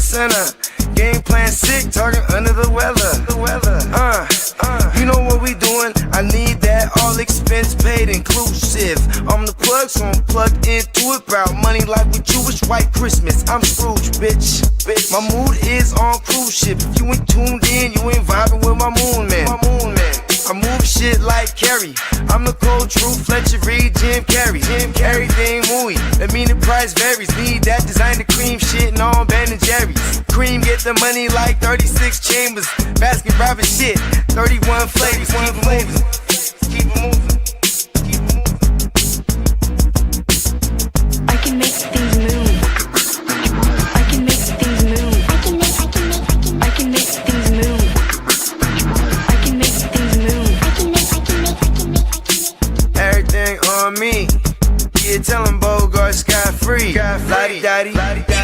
center. Game plan sick, talking under the weather. You know what we doing? I need that all expense paid inclusive. I'm the plug, so I'm plugged into it. About money like with Jewish white Christmas. I'm Scrooge, bitch. My mood is on cruise ship. If you ain't tuned in, you ain't vibing with my moon man. I move shit like Kerry. I'm the cold truth, Fletcher Reed, Jim Carrey. Everything movie, that mean the price varies. Need that designer cream shit and all Ben and Jerry's. Cream get the money like 36 chambers. Basket Robin shit, 31 flavors. Keep it moving. I can make things move. I can make things move. I can make things move. I can make things move. Everything on me. Yeah, tell him Bogart scot-free. Lottie-dottie, he like to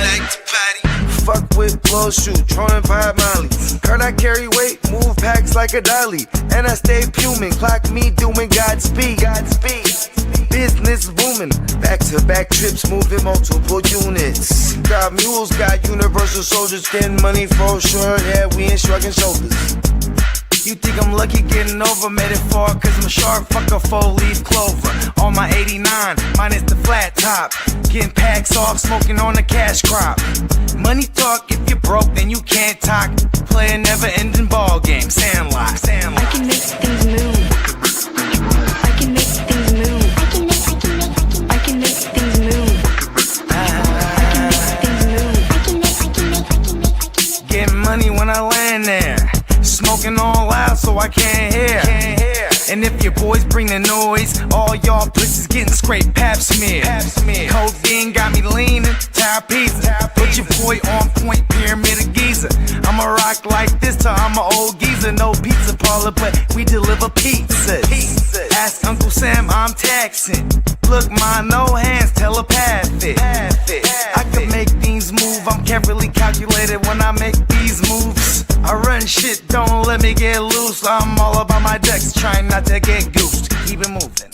potty. Fuck with blow shoot, trolling 5 Molly. Heard I carry weight, move packs like a dolly. And I stay fuming, clock me doing Godspeed. Business booming, back-to-back trips moving multiple units. Got mules, got universal soldiers, getting money for sure. Yeah, we ain't shrugging shoulders. You think I'm lucky getting over, made it far, cause I'm sharp, fuck a 4-leaf clover. On my 89, minus the flat top. Getting packs off, smoking on the cash crop. Money talk, if you're broke, then you can't talk. Play a never-ending ball game, Sandlot. I can make things move. I can make things move. I can make things move. Getting money when I land there. Smoking all loud so I can't hear. And if your boys bring the noise, all y'all pussies getting scraped pap smear. Codeine got me leaning, tower pizza. Put your boy on point, pyramid of Giza. I'ma rock like this till I'm an old geezer. No pizza parlor, but we deliver pizzas. Ask Uncle Sam, I'm taxing. Look, ma, no hands, telepathic. I can make things move, I'm carefully calculated when I make these moves. I run shit, don't let me get loose. I'm all about my ducks, trying not to get goosed. Keep it moving.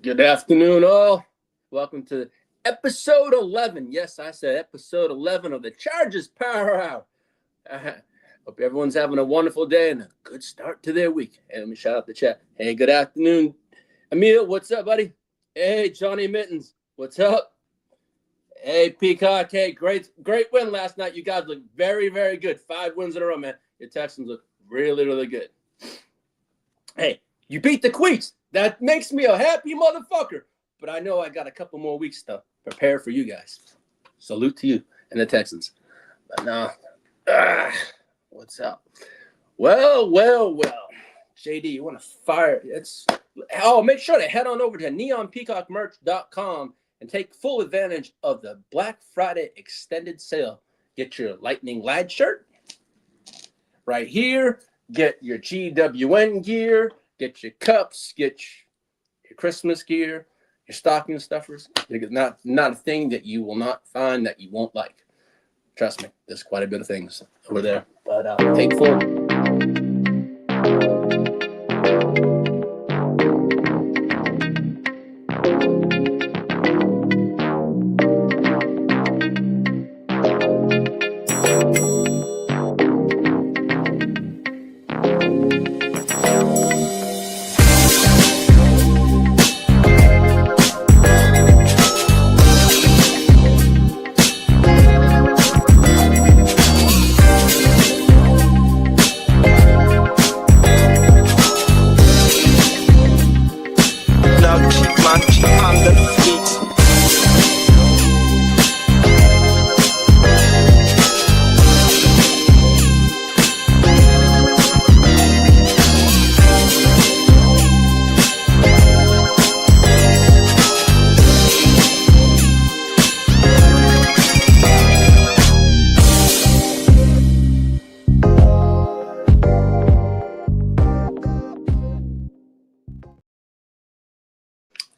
Good afternoon, all. Welcome to episode 11. Yes, I said episode 11 of the Chargers Power Hour. Hope everyone's having a wonderful day and a good start to their week. Hey, let me shout out the chat. Hey, good afternoon, Emil. What's up, buddy? Hey, Johnny Mittens. What's up? Hey, Peacock. Hey, great win last night. You guys look very, very good. 5 wins in a row, man. Your Texans look really, really good. Hey, you beat the Queens. That makes me a happy motherfucker. But I know I got a couple more weeks to prepare for you guys. Salute to you and the Texans. But no. What's up? Well. JD, you want to fire? Make sure to head on over to neonpeacockmerch.com and take full advantage of the Black Friday extended sale. Get your Lightning Lad shirt right here. Get your GWN gear. Get your cups, get your Christmas gear, your stocking stuffers. It's not a thing that you will not find that you won't like. Trust me, there's quite a bit of things over there. But take full.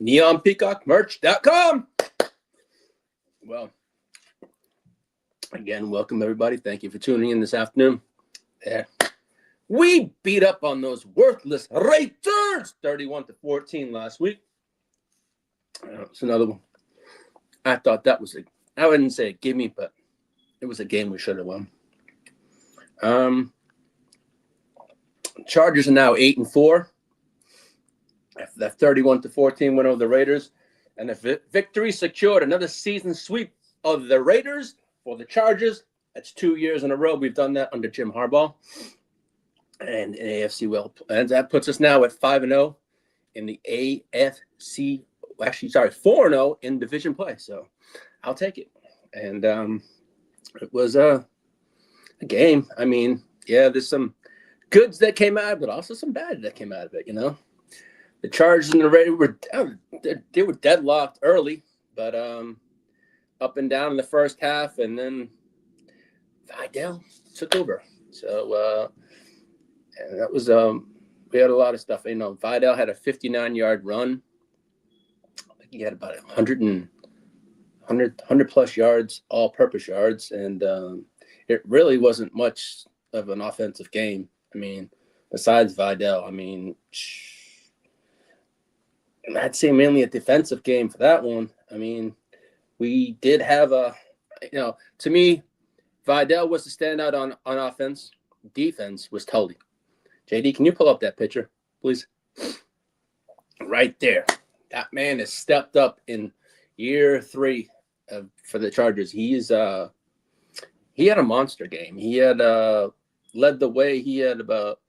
neonpeacockmerch.com. Well, again, welcome everybody. Thank you for tuning in this afternoon. Yeah. We beat up on those worthless Raiders 31-14 last week. It's another one. I thought that was I wouldn't say a gimme, but it was a game we should have won. Chargers are now 8-4. That 31-14 win over the Raiders, and the victory secured another season sweep of the Raiders for the Chargers. That's 2 years in a row we've done that under Jim Harbaugh and in AFC well, and that puts us now at 5-0 in the AFC. Actually, sorry, 4-0 in division play. So I'll take it. And it was a game. I mean, yeah, there's some goods that came out, but also some bad that came out of it. You know, the Chargers and the Raiders were they were deadlocked early, but up and down in the first half, and then Vidal took over. So and that was we had a lot of stuff. You know, Vidal had a 59-yard run. I think he had about 100 plus yards, all-purpose yards, and it really wasn't much of an offensive game. I mean, besides Vidal, I mean, I'd say mainly a defensive game for that one. I mean, we did have to me, Vidal was the standout on offense. Defense was Tully. JD, can you pull up that picture, please? Right there. That man has stepped up in year 3 for the Chargers. He had a monster game. He had led the way. He had about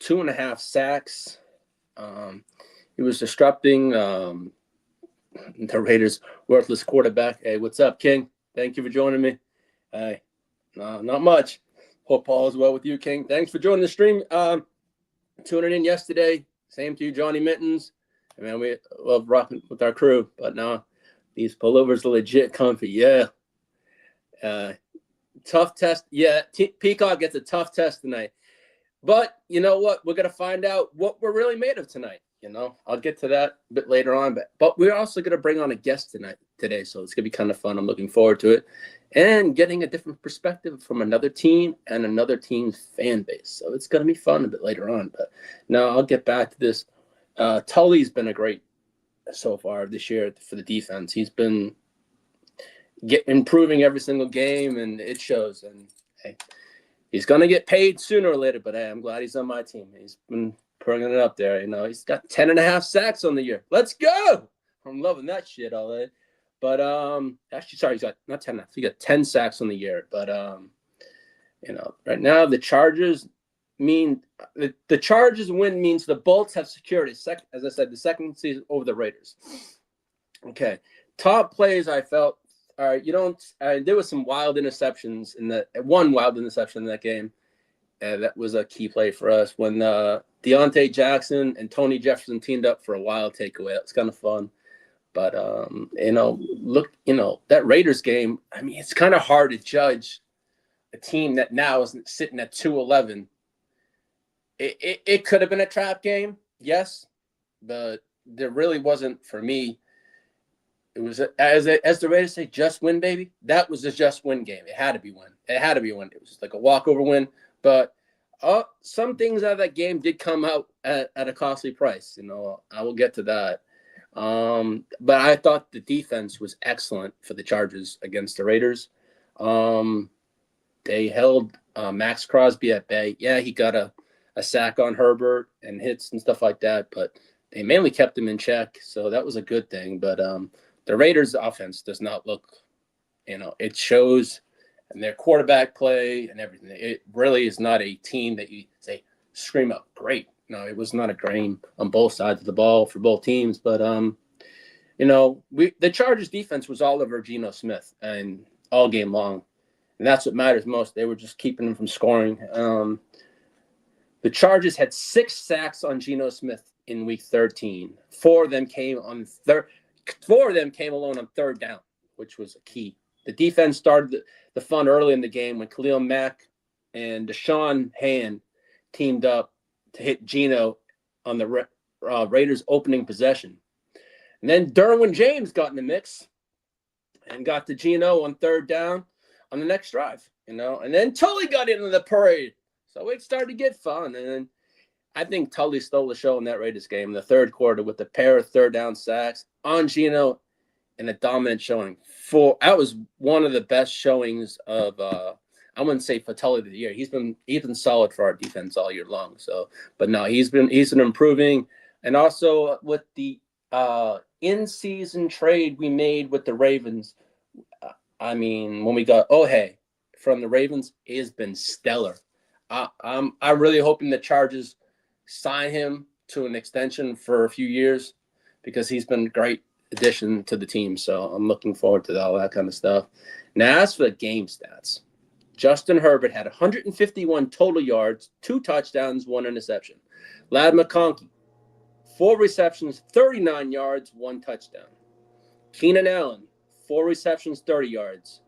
2.5 sacks. He was disrupting the Raiders' worthless quarterback. Hey, what's up, King? Thank you for joining me. Hey, no, not much. Hope all is well with you, King. Thanks for joining the stream. Tuning in yesterday. Same to you, Johnny Mittens. I mean, we love rocking with our crew, but now these pullovers are legit comfy. Yeah. Tough test. Yeah, Peacock gets a tough test tonight. But you know what? We're going to find out what we're really made of tonight. You know, I'll get to that a bit later on. But we're also going to bring on a guest today, so it's going to be kind of fun. I'm looking forward to it. And getting a different perspective from another team and another team's fan base. So it's going to be fun a bit later on. But now I'll get back to this. Tully's been a great so far this year for the defense. He's been improving every single game, and it shows. And hey, he's going to get paid sooner or later, but hey, I'm glad he's on my team. He's been bringing it up there. You know, he's got 10.5 sacks on the year. Let's go. I'm loving that shit all day. But actually, sorry, he's got not 10. He got 10 sacks on the year. But you know, right now the Chargers the Chargers win means the Bolts have secured the second season over the Raiders. Okay, top plays I felt. All right, there was some wild interceptions one wild interception in that game. That was a key play for us when Deontay Jackson and Tony Jefferson teamed up for a wild takeaway. It was kind of fun. But, that Raiders game, I mean, it's kind of hard to judge a team that now is sitting at 2-11. It could have been a trap game, yes, but there really wasn't for me. It was, as the Raiders say, just win, baby. That was a just win game. It had to be win. It was just like a walkover win. But some things out of that game did come out at a costly price. You know, I will get to that. But I thought the defense was excellent for the Chargers against the Raiders. They held Max Crosby at bay. Yeah, he got a sack on Herbert and hits and stuff like that, but they mainly kept him in check, so that was a good thing. But the Raiders' offense does not look, it shows in their quarterback play and everything. It really is not a team that you say scream up great. No, it was not a game on both sides of the ball for both teams. But, the Chargers defense was all over Geno Smith and all game long. And that's what matters most. They were just keeping him from scoring. The Chargers had 6 sacks on Geno Smith in week 13. 4 of them came alone on third down, which was a key. The defense started the fun early in the game when Khalil Mack and Deshaun Hand teamed up to hit Geno on the Raiders' opening possession. And then Derwin James got in the mix and got to Geno on third down on the next drive, And then Tully got into the parade. So it started to get fun. And then I think Tully stole the show in that Raiders game in the third quarter with a pair of third down sacks on Geno and a dominant showing. That was one of the best showings of I wouldn't say for Tully of the year. He's been solid for our defense all year long. So, but no, he's been improving. And also with the in-season trade we made with the Ravens, when we got Ohe from the Ravens, he has been stellar. I'm really hoping the Chargers sign him to an extension for a few years because he's been a great addition to the team. So I'm looking forward to all that kind of stuff. Now, as for the game stats, Justin Herbert had 151 total yards, 2 touchdowns, 1 interception. Ladd McConkey, 4 receptions, 39 yards, 1 touchdown. Keenan Allen, 4 receptions, 30 yards.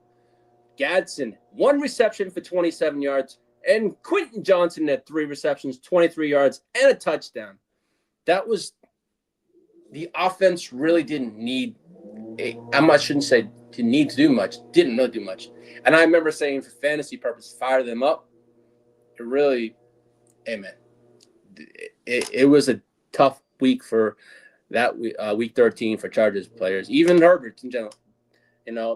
Gadsden, 1 reception for 27 yards. And Quentin Johnson had 3 receptions, 23 yards, and a touchdown. That was the offense really didn't need shouldn't say didn't need to do much, didn't really do much. And I remember saying for fantasy purposes, fire them up. It really, it was a tough week for that week 13 for Chargers players, even Herbert in general.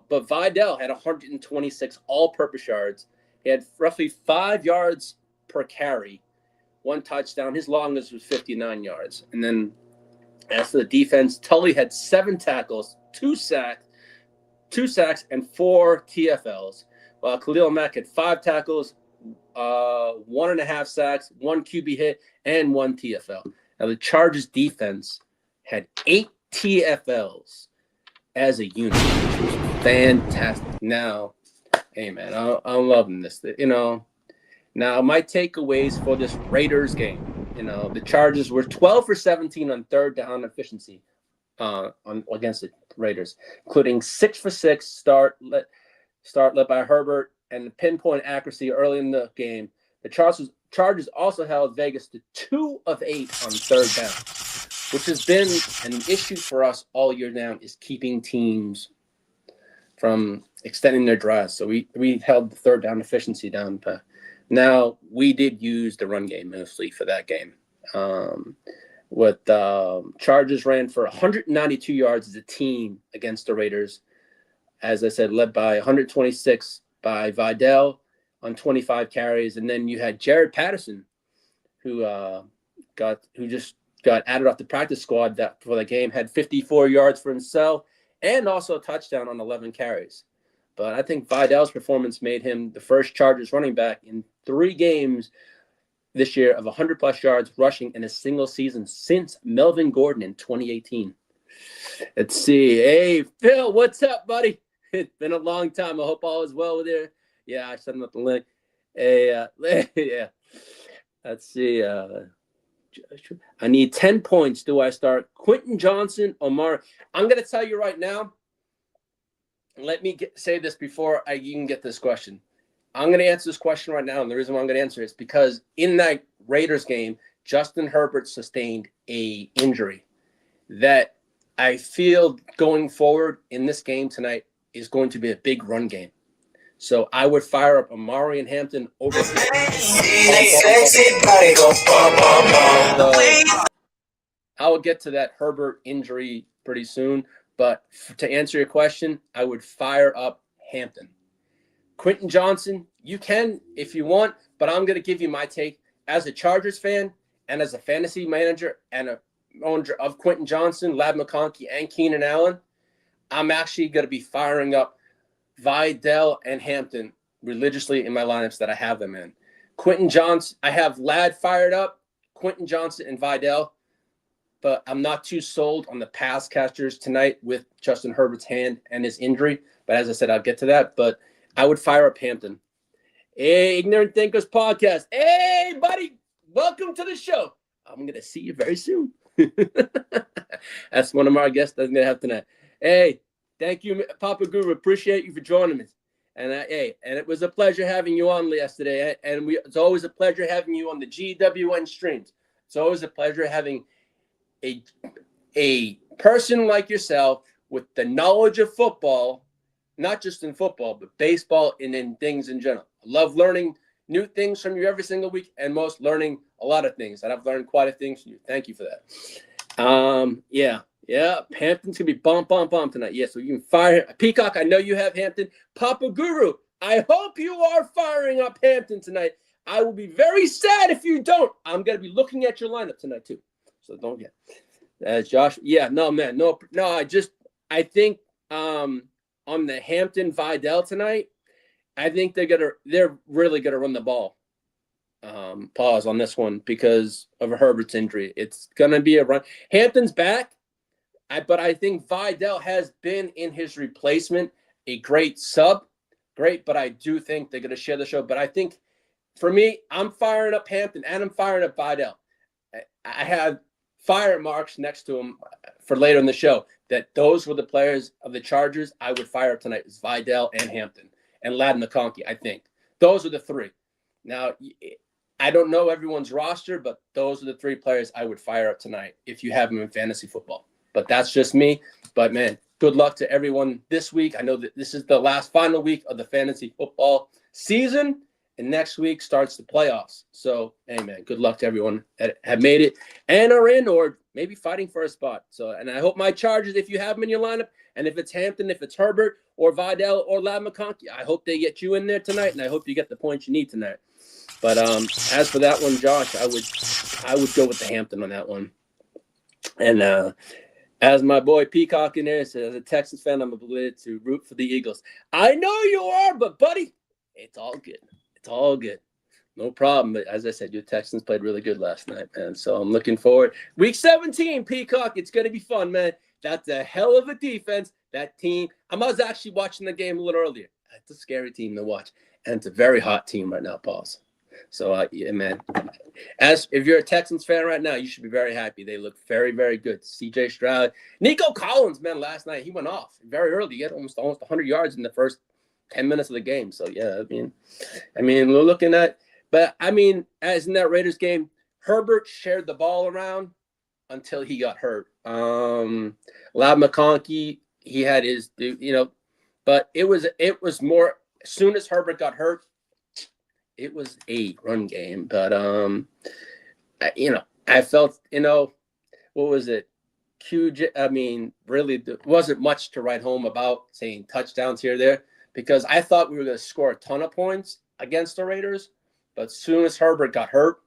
But Vidal had 126 all-purpose yards. He had roughly 5 yards per carry, 1 touchdown. His longest was 59 yards. And then as for the defense, Tully had 7 tackles, 2 sacks, and 4 TFLs, while Khalil Mack had 5 tackles, 1.5 sacks, 1 QB hit, and 1 TFL. Now, the Chargers defense had 8 TFLs as a unit, which was fantastic. Now, hey, man, I'm loving this. Now, my takeaways for this Raiders game, the Chargers were 12 for 17 on third down efficiency against the Raiders, including 6 for 6 start led by Herbert and pinpoint accuracy early in the game. The Chargers also held Vegas to 2 of 8 on third down, which has been an issue for us all year now, is keeping teams from extending their drives. So we held the third down efficiency down. Now, we did use the run game mostly for that game. Chargers ran for 192 yards as a team against the Raiders. As I said, led by 126 by Vidal on 25 carries. And then you had Jared Patterson, who just got added off the practice squad for the game, had 54 yards for himself and also a touchdown on 11 carries. But I think Vidal's performance made him the first Chargers running back in 3 games this year of 100-plus yards rushing in a single season since Melvin Gordon in 2018. Let's see. Hey, Phil, what's up, buddy? It's been a long time. I hope all is well with you. Yeah, I sent him up the link. Hey, yeah. Let's see. I need 10 points. Do I start Quentin Johnson, Omar? I'm going to tell you right now. Let me say this before you can get this question. I'm going to answer this question right now, and the reason why I'm going to answer it is because in that Raiders game, Justin Herbert sustained an injury that I feel going forward in this game tonight is going to be a big run game. So I would fire up Amari and Hampton over. So I will get to that Herbert injury pretty soon. But to answer your question, I would fire up Hampton. Quentin Johnson, you can if you want, but I'm going to give you my take. As a Chargers fan and as a fantasy manager and a owner of Quentin Johnson, Ladd McConkey, and Keenan Allen, I'm actually going to be firing up Vidal and Hampton religiously in my lineups that I have them in. Quentin Johnson, I have Ladd fired up, Quentin Johnson and Vidal, but I'm not too sold on the pass catchers tonight with Justin Herbert's hand and his injury. But as I said, I'll get to that. But I would fire up Hampton. Hey, Ignorant Thinkers Podcast. Hey, buddy, welcome to the show. I'm going to see you very soon. That's one of our guests that's going to have tonight. Hey, thank you, Papa Guru. Appreciate you for joining me. And and it was a pleasure having you on yesterday. And it's always a pleasure having you on the GWN streams. It's always a pleasure having a person like yourself with the knowledge of football, not just in football, but baseball and in things in general. I love learning new things from you every single week, and most learning a lot of things. And I've learned quite a few things from you. Thank you for that. Yeah. Hampton's gonna be bump tonight. Yeah, so you can fire Peacock. I know you have Hampton. Papa Guru, I hope you are firing up Hampton tonight. I will be very sad if you don't. I'm gonna be looking at your lineup tonight too. So don't get. Josh. Yeah, no, man, no. I think on the Hampton Vidal tonight, I think they're really gonna run the ball. Pause on this one because of Herbert's injury. It's gonna be a run. Hampton's back, but I think Vidal has been in his replacement a great sub, but I do think they're gonna share the show. But I think for me, I'm firing up Hampton and I'm firing up Vidal. I have fire marks next to him for later in the show that those were the players of the Chargers I would fire up tonight. Is Vidal and Hampton and Ladd McConkey. I think those are the three. Now, I don't know everyone's roster, but those are the three players I would fire up tonight if you have them in fantasy football. But that's just me. But, man, good luck to everyone this week. I know that this is the final week of the fantasy football season, and next week starts the playoffs. So, hey, man, good luck to everyone that have made it and are in or maybe fighting for a spot. So, and I hope my Chargers, if you have them in your lineup, and if it's Hampton, if it's Herbert or Vidal or Ladd McConkey, I hope they get you in there tonight, and I hope you get the points you need tonight. But as for that one, Josh, I would go with the Hampton on that one. And as my boy Peacock in there says, as a Texans fan, I'm obligated to root for the Eagles. I know you are, but buddy, it's all good. It's all good. No problem. But as I said, your Texans played really good last night, man. So I'm looking forward. Week 17, Peacock. It's going to be fun, man. That's a hell of a defense. That team. I was actually watching the game a little earlier. It's a scary team to watch. And it's a very hot team right now, Pauls. So, yeah, man, as if you're a Texans fan right now, you should be very happy. They look very, very good. C.J. Stroud. Nico Collins, man, last night, he went off very early. He had almost 100 yards in the first 10 minutes of the game. So, yeah, I mean, we're looking at – but, I mean, as in that Raiders game, Herbert shared the ball around until he got hurt. Ladd McConkey, he had his – but it was more – as soon as Herbert got hurt, it was a run game, but I felt, what was it? QJ. I mean, really, there wasn't much to write home about saying touchdowns here or there because I thought we were going to score a ton of points against the Raiders, but as soon as Herbert got hurt,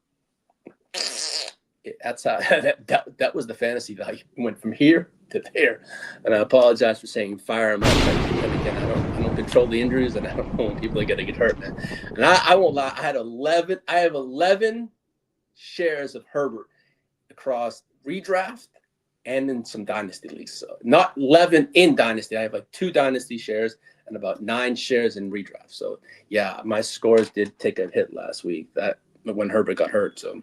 that's how that was the fantasy value. It went from here to there, and I apologize for saying fire him up. But again, I don't control the injuries, and I don't know when people are going to get hurt, man. And I won't lie, I have 11 shares of Herbert across redraft and in some dynasty leagues. So not 11 in dynasty. I have like 2 dynasty shares and about 9 shares in redraft. So yeah, my scores did take a hit last week when Herbert got hurt. So,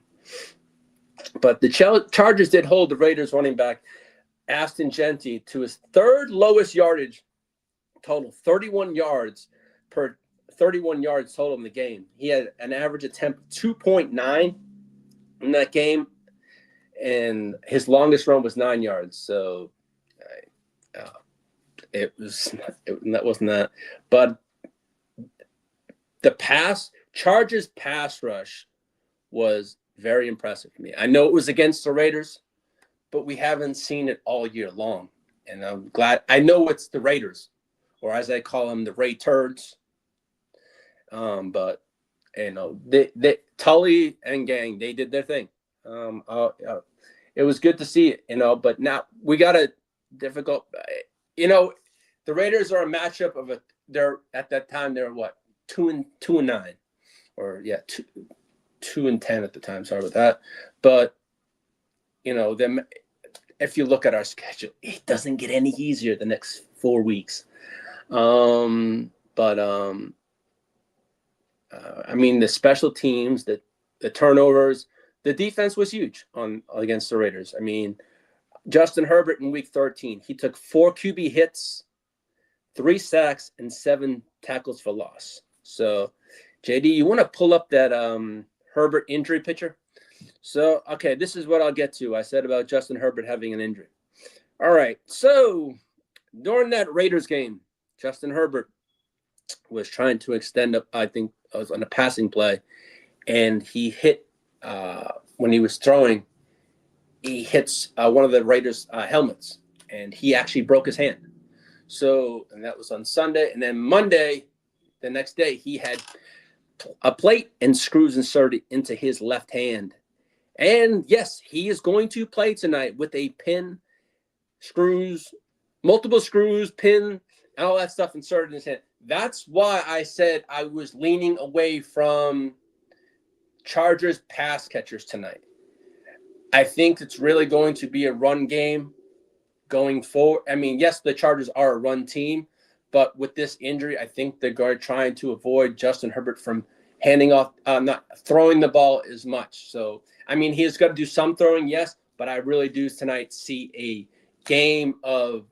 but the Chargers did hold the Raiders running back Aston Genty to his third lowest yardage total, 31 yards total in the game. He had an average attempt of 2.9 in that game, and his longest run was 9 yards. So that wasn't that. But the Chargers pass rush was very impressive to me. I know it was against the Raiders, but we haven't seen it all year long. And I'm glad. I know it's the Raiders, or as I call them, the Ray Turds. But they Tully and gang, they did their thing. It was good to see it, but now we got a difficult. The Raiders are a matchup of they're at that time they're what 2-9, or 2-10 at the time. Sorry about that, but them. If you look at our schedule, it doesn't get any easier the next 4 weeks. I mean, the special teams, the turnovers, the defense was huge against the Raiders. I mean, Justin Herbert in week 13, he took 4 QB hits, 3 sacks, and 7 tackles for loss. So, JD, you want to pull up that Herbert injury picture? So, okay, this is what I'll get to. I said about Justin Herbert having an injury. All right. So during that Raiders game, Justin Herbert was trying to extend up, I think it was on a passing play, and he hit when he was throwing, he hits one of the Raiders' helmets, and he actually broke his hand. So, and that was on Sunday. And then Monday, the next day, he had a plate and screws inserted into his left hand. And yes, he is going to play tonight with a pin, screws, multiple screws, pin, and all that stuff inserted in his hand. That's why I said I was leaning away from Chargers pass catchers tonight. I think it's really going to be a run game going forward. I mean, yes, the Chargers are a run team, but with this injury, I think they're trying to avoid Justin Herbert from handing off, not throwing the ball as much. So, I mean, he's got to do some throwing, yes, but I really do tonight see a game of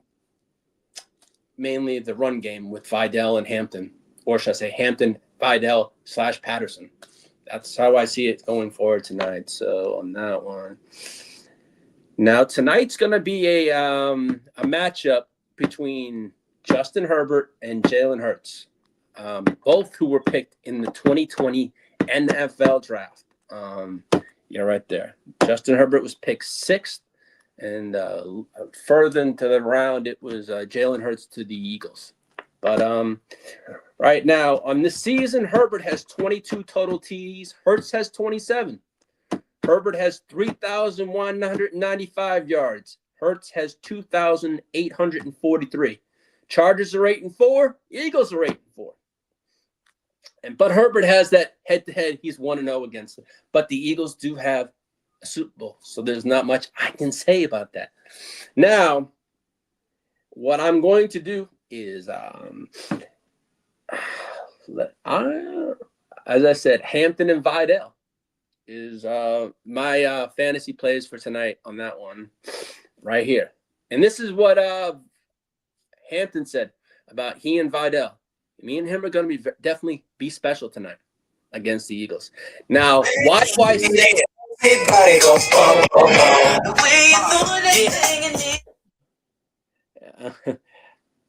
mainly the run game with Vidal and Hampton, or should I say Hampton, Vidal / Patterson. That's how I see it going forward tonight. So on that one. Now tonight's going to be a matchup between Justin Herbert and Jalen Hurts, both who were picked in the 2020 NFL draft. Yeah, right there. Justin Herbert was picked 6th, and further into the round, it was Jalen Hurts to the Eagles. But right now, on this season, Herbert has 22 total TDs. Hurts has 27. Herbert has 3,195 yards. Hurts has 2,843. Chargers are 8-4. Eagles are 8-4. But Herbert has that head-to-head. He's 1-0 against them. But the Eagles do have a Super Bowl, so there's not much I can say about that. Now, what I'm going to do is, as I said, Hampton and Vidal is my fantasy plays for tonight on that one right here. And this is what Hampton said about he and Vidal. Me and him are going to be definitely be special tonight against the Eagles. Now, why do I say it?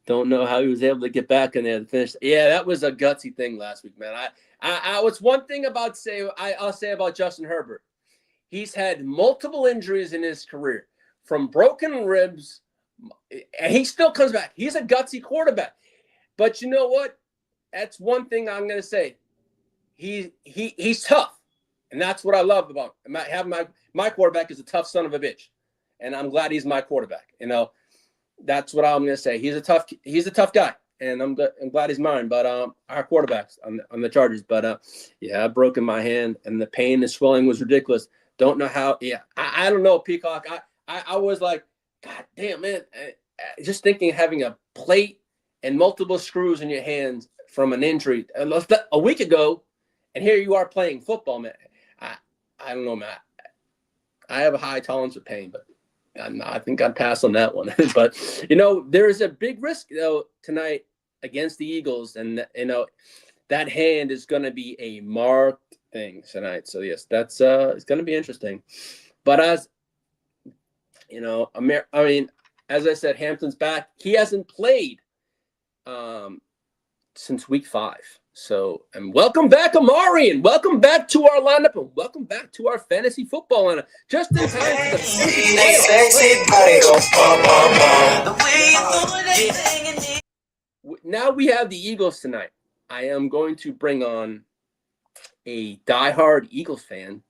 Don't know how he was able to get back in there to finish. Yeah, that was a gutsy thing last week, man. I was one thing I'll say about Justin Herbert. He's had multiple injuries in his career, from broken ribs, and he still comes back. He's a gutsy quarterback. But you know what? That's one thing I'm going to say. He's tough, and that's what I love about him. Having my quarterback is a tough son of a bitch, and I'm glad he's my quarterback. You know, that's what I'm going to say. He's a tough guy, and I'm glad he's mine. But our quarterbacks on the Chargers. But yeah, I've broken my hand, and the pain and swelling was ridiculous. Don't know how. Yeah, I don't know, Peacock. I was like, God damn, man. Just thinking having a plate and multiple screws in your hands from an injury a week ago, and here you are playing football, man. I don't know, Matt. I have a high tolerance of pain, but I think I'd pass on that one. But, you know, there is a big risk, though, tonight against the Eagles, and, you know, that hand is going to be a marked thing tonight. So, yes, that's it's going to be interesting. But as, you know, I mean, as I said, Hampton's back. He hasn't played since week 5. So, and welcome back, Amari, and welcome back to our lineup, and welcome back to our fantasy football lineup. Just in time for the Now we have the Eagles tonight. I am going to bring on a diehard Eagles fan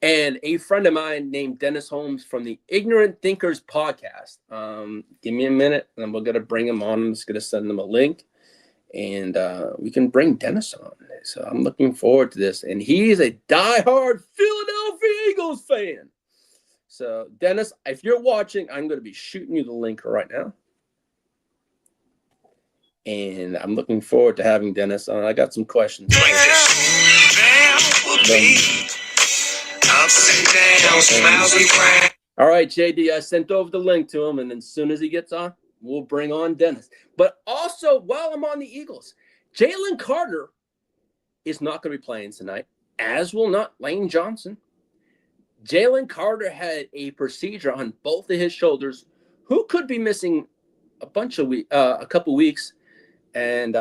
and a friend of mine named Dennis Holmes from the Ignorant Thinkers podcast. Give me a minute, and we're going to bring him on. I'm just going to send them a link, and we can bring Dennis on. So I'm looking forward to this. And he's a diehard Philadelphia Eagles fan. So, Dennis, if you're watching, I'm going to be shooting you the link right now. And I'm looking forward to having Dennis on. I got some questions. All right, JD, I sent over the link to him, and as soon as he gets on, we'll bring on Dennis. But also, while I'm on the Eagles, Jalen Carter is not going to be playing tonight, as will not Lane Johnson. Jalen Carter had a procedure on both of his shoulders who could be missing a couple weeks, and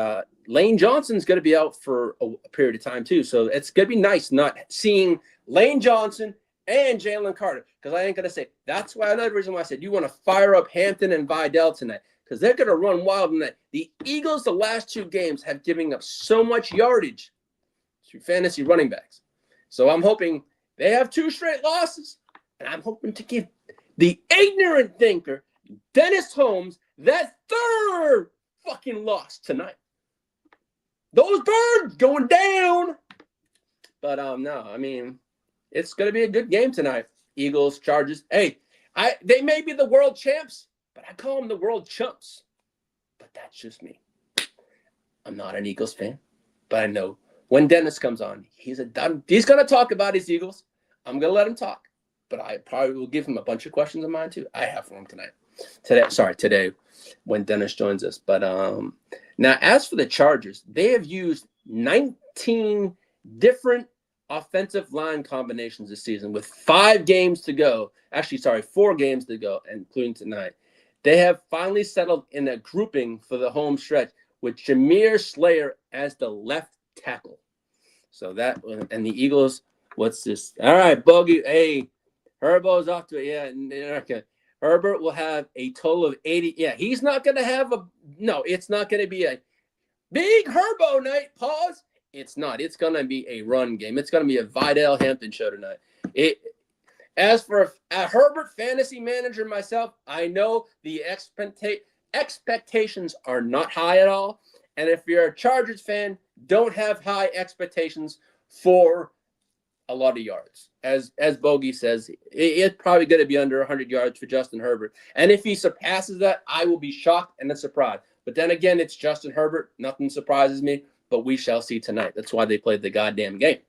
Lane Johnson's going to be out for a period of time too. So it's going to be nice not seeing Lane Johnson and Jalen Carter, because I ain't going to say that's why another reason why I said you want to fire up Hampton and Vidal tonight, because they're going to run wild tonight. The Eagles, the last 2 games, have given up so much yardage to fantasy running backs. So I'm hoping they have 2 straight losses, and I'm hoping to give the ignorant thinker, Dennis Holmes, that 3rd fucking loss tonight. Those birds going down. But no, I mean, it's going to be a good game tonight. Eagles, Chargers. Hey, they may be the world champs, but I call them the world chumps. But that's just me. I'm not an Eagles fan, but I know when Dennis comes on, he's going to talk about his Eagles. I'm going to let him talk, but I probably will give him a bunch of questions of mine too. I have for him today when Dennis joins us. But now as for the Chargers, they have used 19 different offensive line combinations this season with 5 games to go. Actually, 4 games to go, including tonight. They have finally settled in a grouping for the home stretch with Jameer Slayer as the left tackle. So that, and the Eagles, what's this? All right, Bogey. Hey, Herbo's off to it. Yeah, okay. Herbert will have a total of 80. Yeah, he's not going to have it's not going to be a big Herbo night. Pause. It's not. It's going to be a run game. It's going to be a Vidal Hampton show tonight. As for a Herbert fantasy manager myself, I know the expectations are not high at all. And if you're a Chargers fan, don't have high expectations for a lot of yards. As Bogey says, it's probably going to be under 100 yards for Justin Herbert. And if he surpasses that, I will be shocked and surprised. But then again, it's Justin Herbert. Nothing surprises me, but we shall see tonight. That's why they played the goddamn game.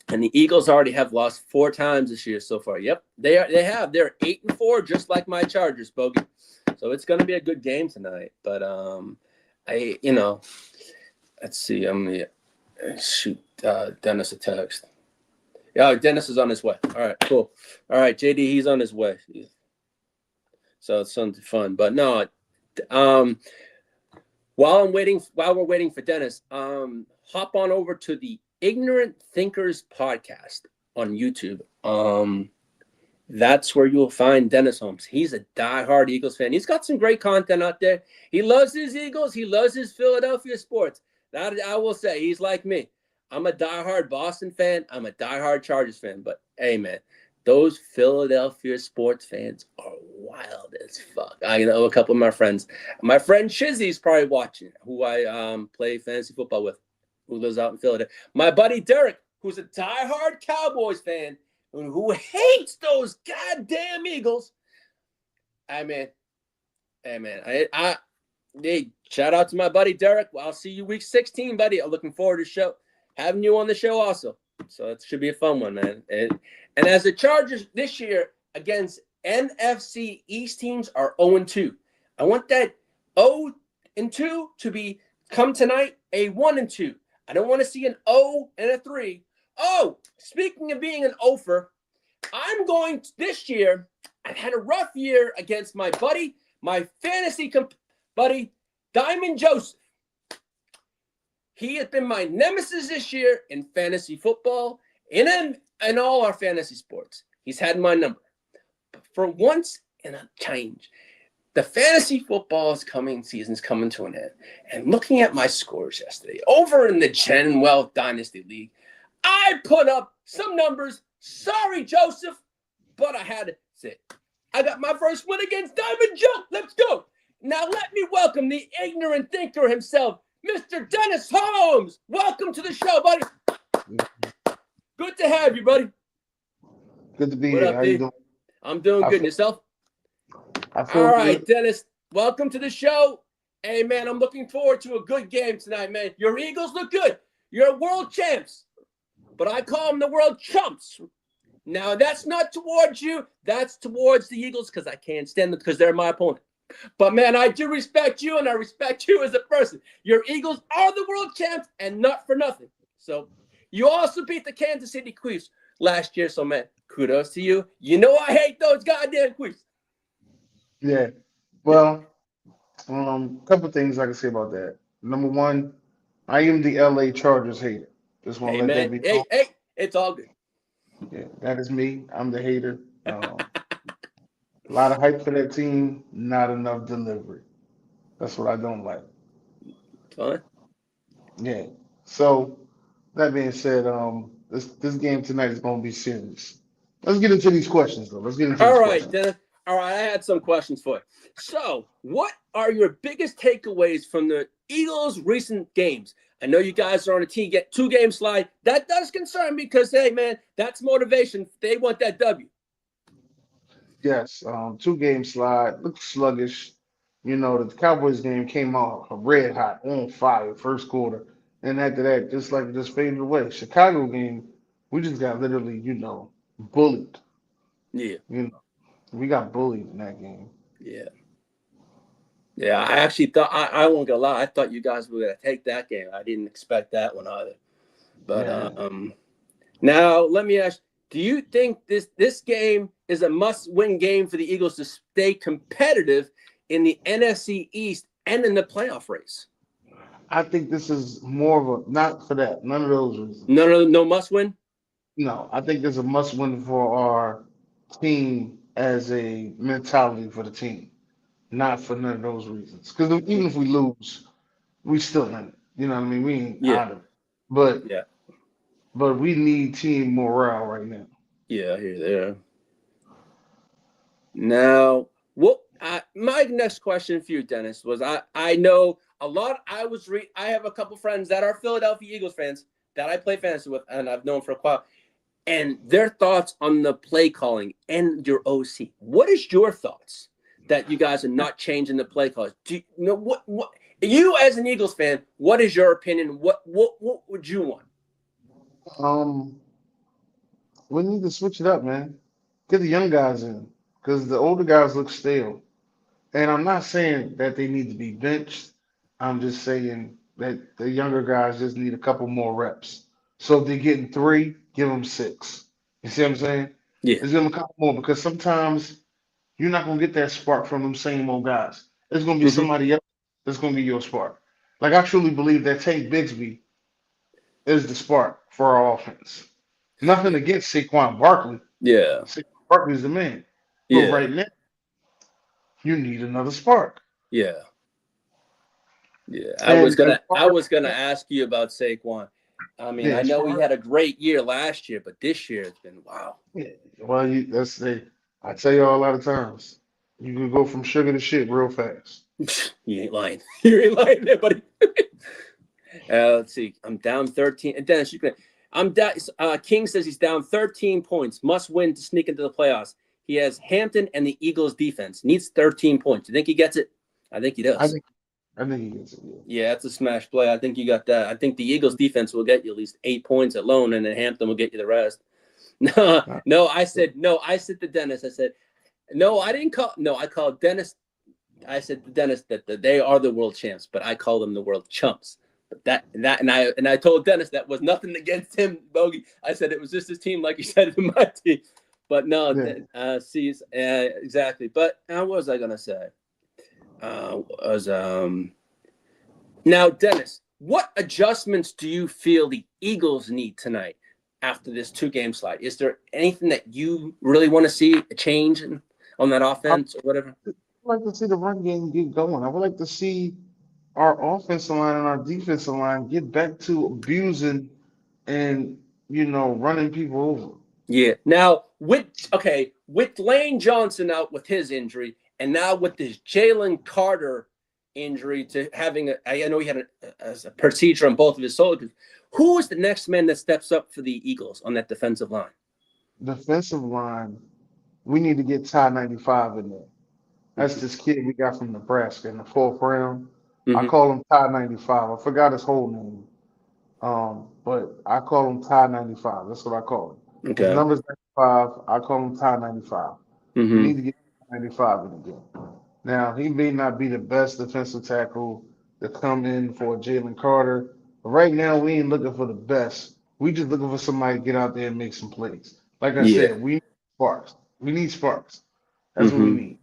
And the Eagles already have lost 4 times this year so far. Yep, they have. They're 8-4, just like my Chargers, Bogey. So it's going to be a good game tonight. But let's see. I'm going to shoot Dennis a text. Yeah, Dennis is on his way. All right, cool. All right, JD, he's on his way. So it's something fun. But no, while we're waiting for Dennis, hop on over to the Ignorant Thinkers podcast on YouTube. That's where you'll find Dennis Holmes. He's a diehard Eagles fan. He's got some great content out there. He loves his Eagles. He loves his Philadelphia sports. That I will say, he's like me. I'm a diehard Boston fan. I'm a diehard Chargers fan. But hey, man, those Philadelphia sports fans are wild as fuck. I know a couple of my friends. My friend Shizzy's probably watching, who I play fantasy football with, who lives out in Philadelphia. My buddy Derek, who's a diehard Cowboys fan, who hates those goddamn Eagles. Hey, shout out to my buddy Derek. Well, I'll see you week 16, buddy. I'm looking forward to having you on the show also. So it should be a fun one, man. And as the Chargers this year against NFC East teams are 0-2. I want that 0-2 to come tonight a 1-2. I don't want to see an 0 and a 3. Oh, speaking of being an ofer, I'm going this year. I've had a rough year against my buddy, my fantasy buddy, Diamond Joseph. He has been my nemesis this year in fantasy football, in all our fantasy sports. He's had my number. But for once in a change, the fantasy football season's coming to an end. And looking at my scores yesterday, over in the Gen Wealth Dynasty League, I put up some numbers. Sorry, Joseph, but I had to say, I got my first win against Diamond Joe. Let's go. Now let me welcome the ignorant thinker himself, Mr. Dennis Holmes. Welcome to the show, buddy. Good to have you, buddy. Good to be What here. up, How you D? doing? I'm doing good. And yourself? I feel All right, good. Dennis. Welcome to the show. Hey, man, I'm looking forward to a good game tonight, man. Your Eagles look good. You're world champs. But I call them the world chumps. Now, that's not towards you. That's towards the Eagles because I can't stand them because they're my opponent. But, man, I do respect you, and I respect you as a person. Your Eagles are the world champs and not for nothing. So you also beat the Kansas City Chiefs last year. So, man, kudos to you. You know I hate those goddamn Chiefs. Yeah. Well, couple things I can say about that. Number one, I am the L.A Chargers hater. Just want Hey to let that man, be known. hey, it's all good. Yeah, that is me. I'm the hater. A lot of hype for that team, not enough delivery. That's what I don't like. Fine. Yeah. So that being said, this game tonight is going to be serious. Let's get into these questions though. Let's get into All these right, questions. Dennis. All right, I had some questions for you. So, what are your biggest takeaways from the Eagles' recent games? I know you guys are on a get 2 game slide. That does concern me because, hey, man, that's motivation. They want that W. Yes, 2 game slide. Looked sluggish. You know, the Cowboys game came out red hot, on fire, first quarter. And after that, just like it just faded away. Chicago game, we just got literally, bullied. Yeah, You know, we got bullied in that game. yeah, yeah. I actually thought I won't gonna lie. I thought you guys were gonna take that game. I didn't expect that one either. But Yeah. now let me ask: do you think this game is a must-win game for the Eagles to stay competitive in the NFC East and in the playoff race? I think this is more of a, not for that, none of those No, reasons. no, no must-win. No, I think it's a must win for our team as a mentality for the team, not for none of those reasons. Because even if we lose, we still in it. You know what I mean? We ain't Yeah, out of it. But yeah, but we need team morale right now. yeah. Here, there. Now, what? My next question for you, Dennis, was I know a lot. I have a couple friends that are Philadelphia Eagles fans that I play fantasy with, and I've known for a while. And their thoughts on the play calling and your OC. What is your thoughts that you guys are not changing the play calls? Do you know what you as an Eagles fan? What is your opinion? What would you want? Um, we need to switch it up, man. Get the young guys in, because the older guys look stale. And I'm not saying that they need to be benched. I'm just saying that the younger guys just need a couple more reps. So if they're getting 3, give them 6. You see what I'm saying? Yeah. Just give them a couple more because sometimes you're not gonna get that spark from them same old guys. It's gonna be Hmm. somebody else that's gonna be your spark. Like I truly believe that Tank Bigsby is the spark for our offense. Nothing against Saquon Barkley. Yeah. Saquon Barkley's the man. But Yeah. right now, you need another spark. Yeah. Yeah. And as I far was gonna as ask you about Saquon. I mean, yeah, I as know he far had a great year last year, but this year it's been wow. yeah, well, that's I tell you all a lot of times, you can go from sugar to shit real fast. You ain't lying. You ain't lying there, buddy. Let's see. I'm down 13. And Dennis, you can. I'm down. King says he's down 13 points. Must win to sneak into the playoffs. He has Hampton and the Eagles defense. Needs 13 points. You think he gets it? I think he I does. think I think he gets it. Yeah. Yeah, that's a smash play. I think you got that. I think the Eagles defense will get you at least 8 points alone, and then Hampton will get you the rest. No, Uh, no. I said no. I said to Dennis. I said no. I didn't call. No, I called Dennis. I said to Dennis that they are the world champs, but I call them the world chumps. But I told Dennis that was nothing against him, Bogey. I said it was just his team, like you said, in my team. But no, yeah. see, exactly. But what was I gonna say? Was Now, Dennis, what adjustments do you feel the Eagles need tonight after this 2 game slide? Is there anything that you really want to see a change on that I'd offense or whatever? like to see the run game get going. I would like to see our offensive line and our defensive line get back to abusing and running people over. Yeah. Now with Lane Johnson out with his injury, and now with this Jalen Carter injury to having I know he had a procedure on both of his shoulders. Who is the next man that steps up for the Eagles on that defensive line? Defensive line, we need to get Ty 95 in there. That's Mm-hmm. this kid we got from Nebraska in the 4th round. I Mm-hmm. call him Ty 95. I forgot his whole name. But I call him Ty 95. That's what I call him. His Okay. number's 95. I call him Ty 95. We Mm-hmm. need to get 95 in the game. Now, he may not be the best defensive tackle to come in for Jalen Carter, but right now we ain't looking for the best. We just looking for somebody to get out there and make some plays. Like I Yeah. said, we need sparks. We need sparks. That's what we Mm-hmm. need.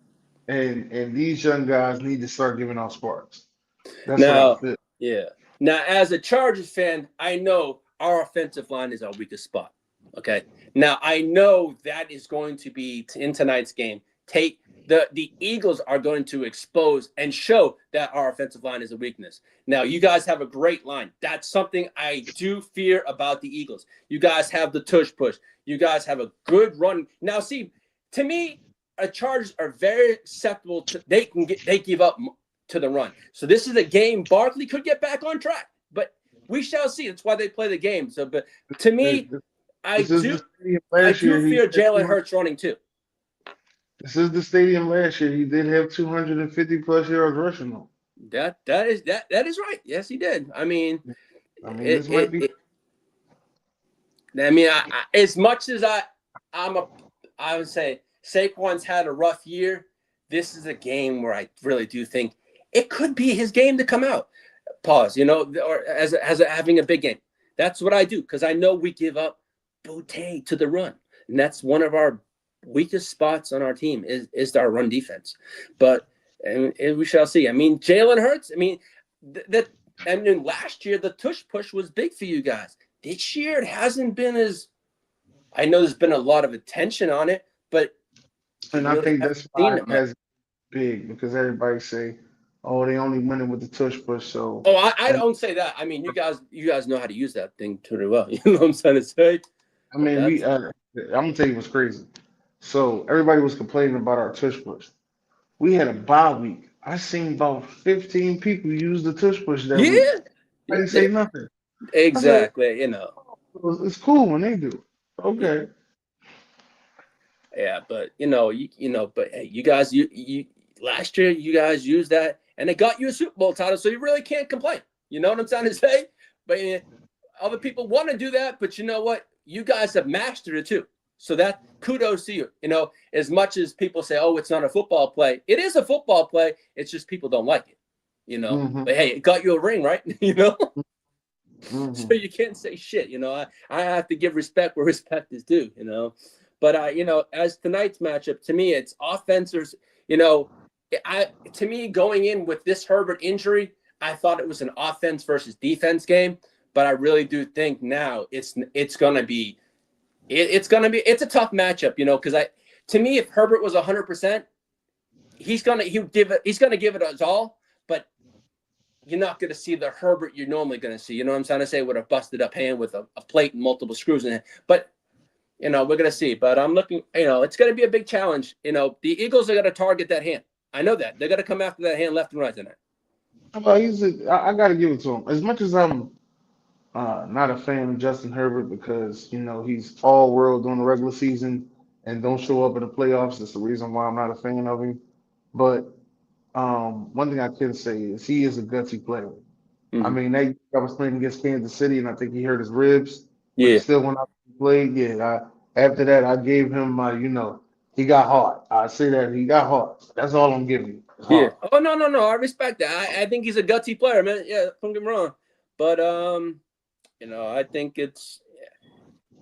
and these young guys need to start giving off sparks. That's what I Now, feel. yeah. Now, as a Chargers fan, I know our offensive line is our weakest spot. Okay. Now, I know that is going to be in tonight's game. The Eagles are going to expose and show that our offensive line is a weakness. Now, you guys have a great line. That's something I do fear about the Eagles. You guys have the tush push. You guys have a good run. Now, see, to me, Chargers are very susceptible to they give up to the run. So this is a game Barkley could get back on track, but we shall see. That's why they play the game. So, but to me, I This is the do stadium I last year. do fear Jalen Hurts running too. This is the stadium last year. He did have 250 plus yards rushing though. That is right. Yes, he did. I mean, I mean, it, this might it, be. it I mean, as much as I would say Saquon's had a rough year. This is a game where I really do think it could be his game to come out. Pause. Or as having a big game. That's what I do because I know we give up Boutte to the run, and that's one of our weakest spots on our team is our run defense. But and we shall see. I mean, Jalen Hurts. I mean, last year the tush push was big for you guys. This year it hasn't been as. I know there's been a lot of attention on it, but And I really think haven't that's seen why it it much. has big because everybody say, "Oh, they only winning with the tush push." So, Oh, I and don't say that. I mean, you guys know how to use that thing pretty well. You know what I'm trying to say? I But mean, that's I'm gonna tell you what's crazy. So everybody was complaining about our tush push. We had a bye week. I seen about 15 people use the tush push that week. yeah, I yeah, didn't say nothing. I said, exactly. "Oh, it's cool when they do it." Yeah, Okay. yeah. But but hey, you guys, you last year you guys used that, and it got you a Super Bowl title, so you really can't complain. You know what I'm trying to say? But other people want to do that, but you know what? You guys have mastered it too. So that kudos to you. As much as people say, "Oh, it's not a football play," it is a football play. It's just people don't like it. Hmm. But hey, it got you a ring, right? So Hmm. you can't say shit. I have to give respect where respect is due. But as tonight's matchup, to me, it's offenses. You know, to me going in with this Herbert injury, I thought it was an offense versus defense game. But I really do think now it's a tough matchup. Because to me, if Herbert was 100%, he's gonna give it us all. But you're not going to see the Herbert you're normally going to see. You know what I'm trying to say? With a busted up hand with a plate and multiple screws in it. But, we're going to see. But I'm looking, it's going to be a big challenge. The Eagles are going to target that hand. I know that. They're going to come after that hand left and right tonight. Well, I got to give it to him. As much as I'm not a fan of Justin Herbert because he's all world during the regular season and don't show up in the playoffs. That's the reason why I'm not a fan of him. But one thing I can say is he is a gutsy player. I Mm-hmm. mean, I was playing against Kansas City, and I think he hurt his ribs, but he Yeah. still went out and played. Yeah, after that, I gave him he got hard. I say that he got hard. That's all I'm giving you. It's Yeah. hard. Oh, no, no, no. I respect that. I think he's a gutsy player, man. Yeah, don't get me wrong. But, I think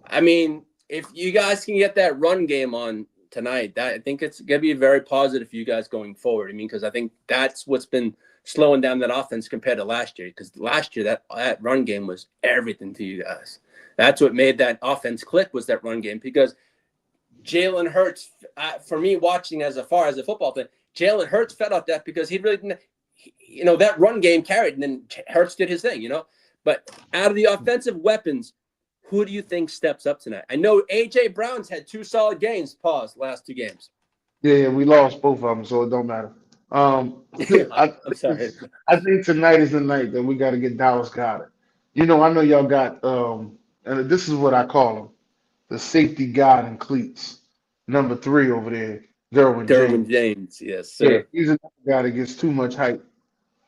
I mean, if you guys can get that run game on tonight, I think it's going to be very positive for you guys going forward. I mean, because I think that's what's been slowing down that offense compared to last year. Because last year, that run game was everything to you guys. That's what made that offense click was that run game. Because Jalen Hurts, for me watching as far as a football thing, Jalen Hurts fed off that because he really didn't, that run game carried, and then Hurts did his thing. But out of the offensive weapons, who do you think steps up tonight? I know A.J. Brown's had 2 solid games, last 2 games. Yeah, we lost both of them, so it don't matter. I I'm sorry. I think tonight is the night that we got to get Dallas Goddard. I know y'all got and this is what I call him, the safety god in cleats, number 3 over there, Derwin Derwin James. James, yes, Yeah, sir. he's a guy that gets too much hype.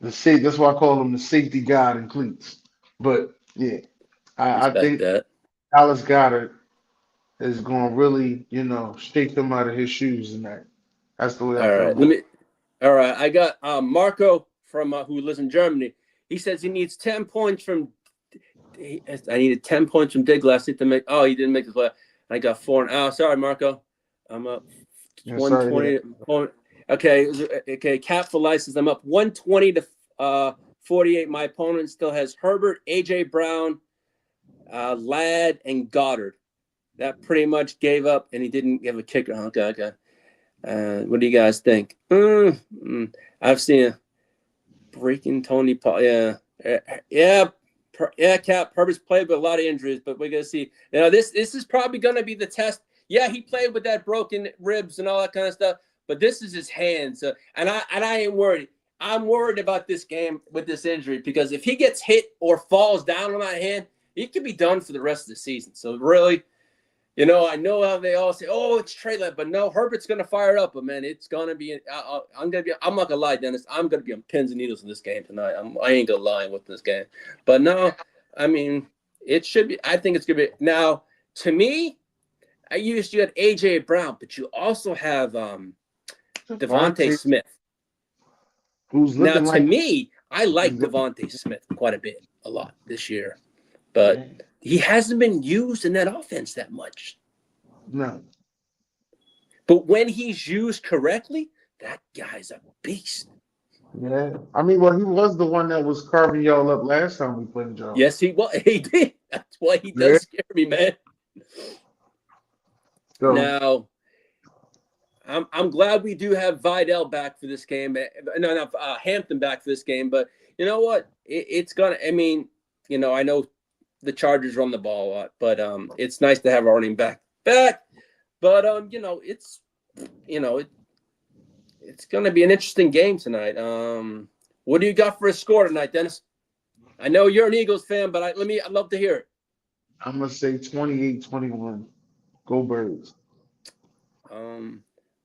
That's why I call him the safety god in cleats. But yeah, I Respect think that. Dallas Goddard is going to really, shake him out of his shoes tonight. That's the way I All feel right. about All right. I got Marco from who lives in Germany. He says he needs 10 points from. I needed 10 points from Dig last night to make. Oh, he didn't make the play. I got 4. Oh, sorry, Marco. I'm up it. Yeah, sorry to hear 120 point. Okay. Cap for license. I'm up 120 to 48. My opponent still has Herbert, AJ Brown, Ladd, and Goddard. That pretty much gave up, and he didn't give a kicker. Okay. What do you guys think? I've seen a breaking Tony Paul. Yeah. Cap. Herbert's played with a lot of injuries, but we're gonna see. This is probably gonna be the test. Yeah, he played with that broken ribs and all that kind of stuff, but this is his hands, and I ain't worried. I'm worried about this game with this injury because if he gets hit or falls down on that hand, he could be done for the rest of the season. So really. I know how they all say, "Oh, it's Trey Lance," but no, Herbert's gonna fire it up. But man, it's gonna be. I'm not gonna lie, Dennis. I'm gonna be on pins and needles in this game tonight. I ain't gonna lie with this game. But no, I mean, it should be. I think it's gonna be. Now, to me, you had AJ Brown, but you also have Devontae Smith. Who's Now, looking to like me, I like Devontae Smith quite a lot this year, but. He hasn't been used in that offense that much. no. But when he's used correctly, that guy's a beast. Yeah. I mean, well, he was the one that was carving y'all up last time we played y'all. Yes, he was. He did. That's why he does Yeah. scare me, man. So, Now, I'm glad we do have Vidal back for this game. No, not Hampton back for this game. But you know what? It's gonna. I mean, I know. The Chargers run the ball a lot, but it's nice to have our running back. But it's it's gonna be an interesting game tonight. What do you got for a score tonight, Dennis? I know you're an Eagles fan, but I'd love to hear it. I'm going to say 28-21. Go Birds. I'm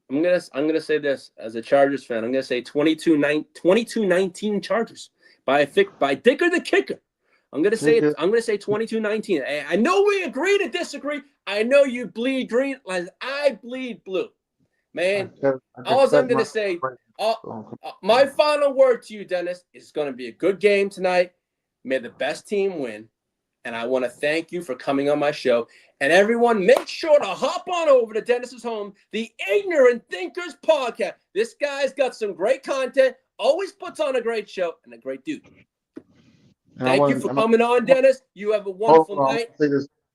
gonna say this as a Chargers fan. I'm gonna say 22-19 Chargers by Dicker the kicker. I'm gonna say 22-19. I know we agree to disagree. I know you bleed green as I bleed blue, man. All I'm gonna say, my final word to you, Dennis, is gonna be a good game tonight. May the best team win, and I want to thank you for coming on my show. And everyone, make sure to hop on over to Dennis's home, the Ignorant Thinkers podcast. This guy's got some great content. Always puts on a great show and a great dude. Thank you for coming on, Dennis. You have a wonderful night.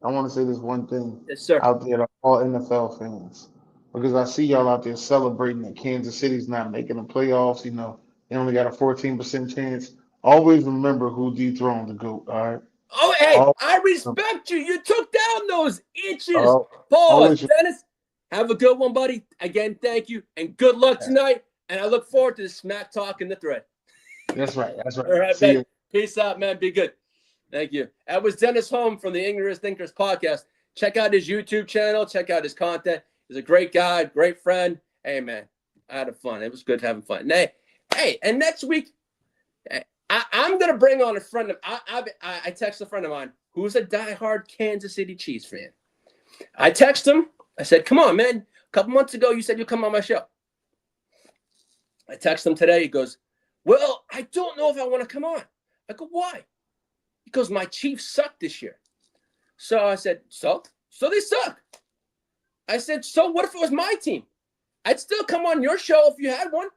I want to say this one thing Yes, out there to all NFL fans. Because I see y'all out there celebrating that Kansas City's not making the playoffs. They only got a 14% chance. Always remember who dethroned the GOAT, all right? Oh, hey, I respect you. You took down those inches. Pause, Dennis. Have a good one, buddy. Again, thank you, and good luck tonight. And I look forward to the smack talk in the thread. That's right. All right, see you. Peace out, man. Be good. Thank you. That was Dennis Holmes from the Ignorant Thinkers podcast. Check out his YouTube channel. Check out his content. He's a great guy, great friend. Hey, man, I had fun. It was good having fun. Hey, and next week, I'm going to bring on a friend of I text a friend of mine who's a diehard Kansas City Chiefs fan. I text him. I said, come on, man. A couple months ago, you said you'd come on my show. I text him today. He goes, well, I don't know if I want to come on. I go, why? Because my Chiefs suck this year. So I said, so they suck. I said, so what if it was my team? I'd still come on your show if you had one.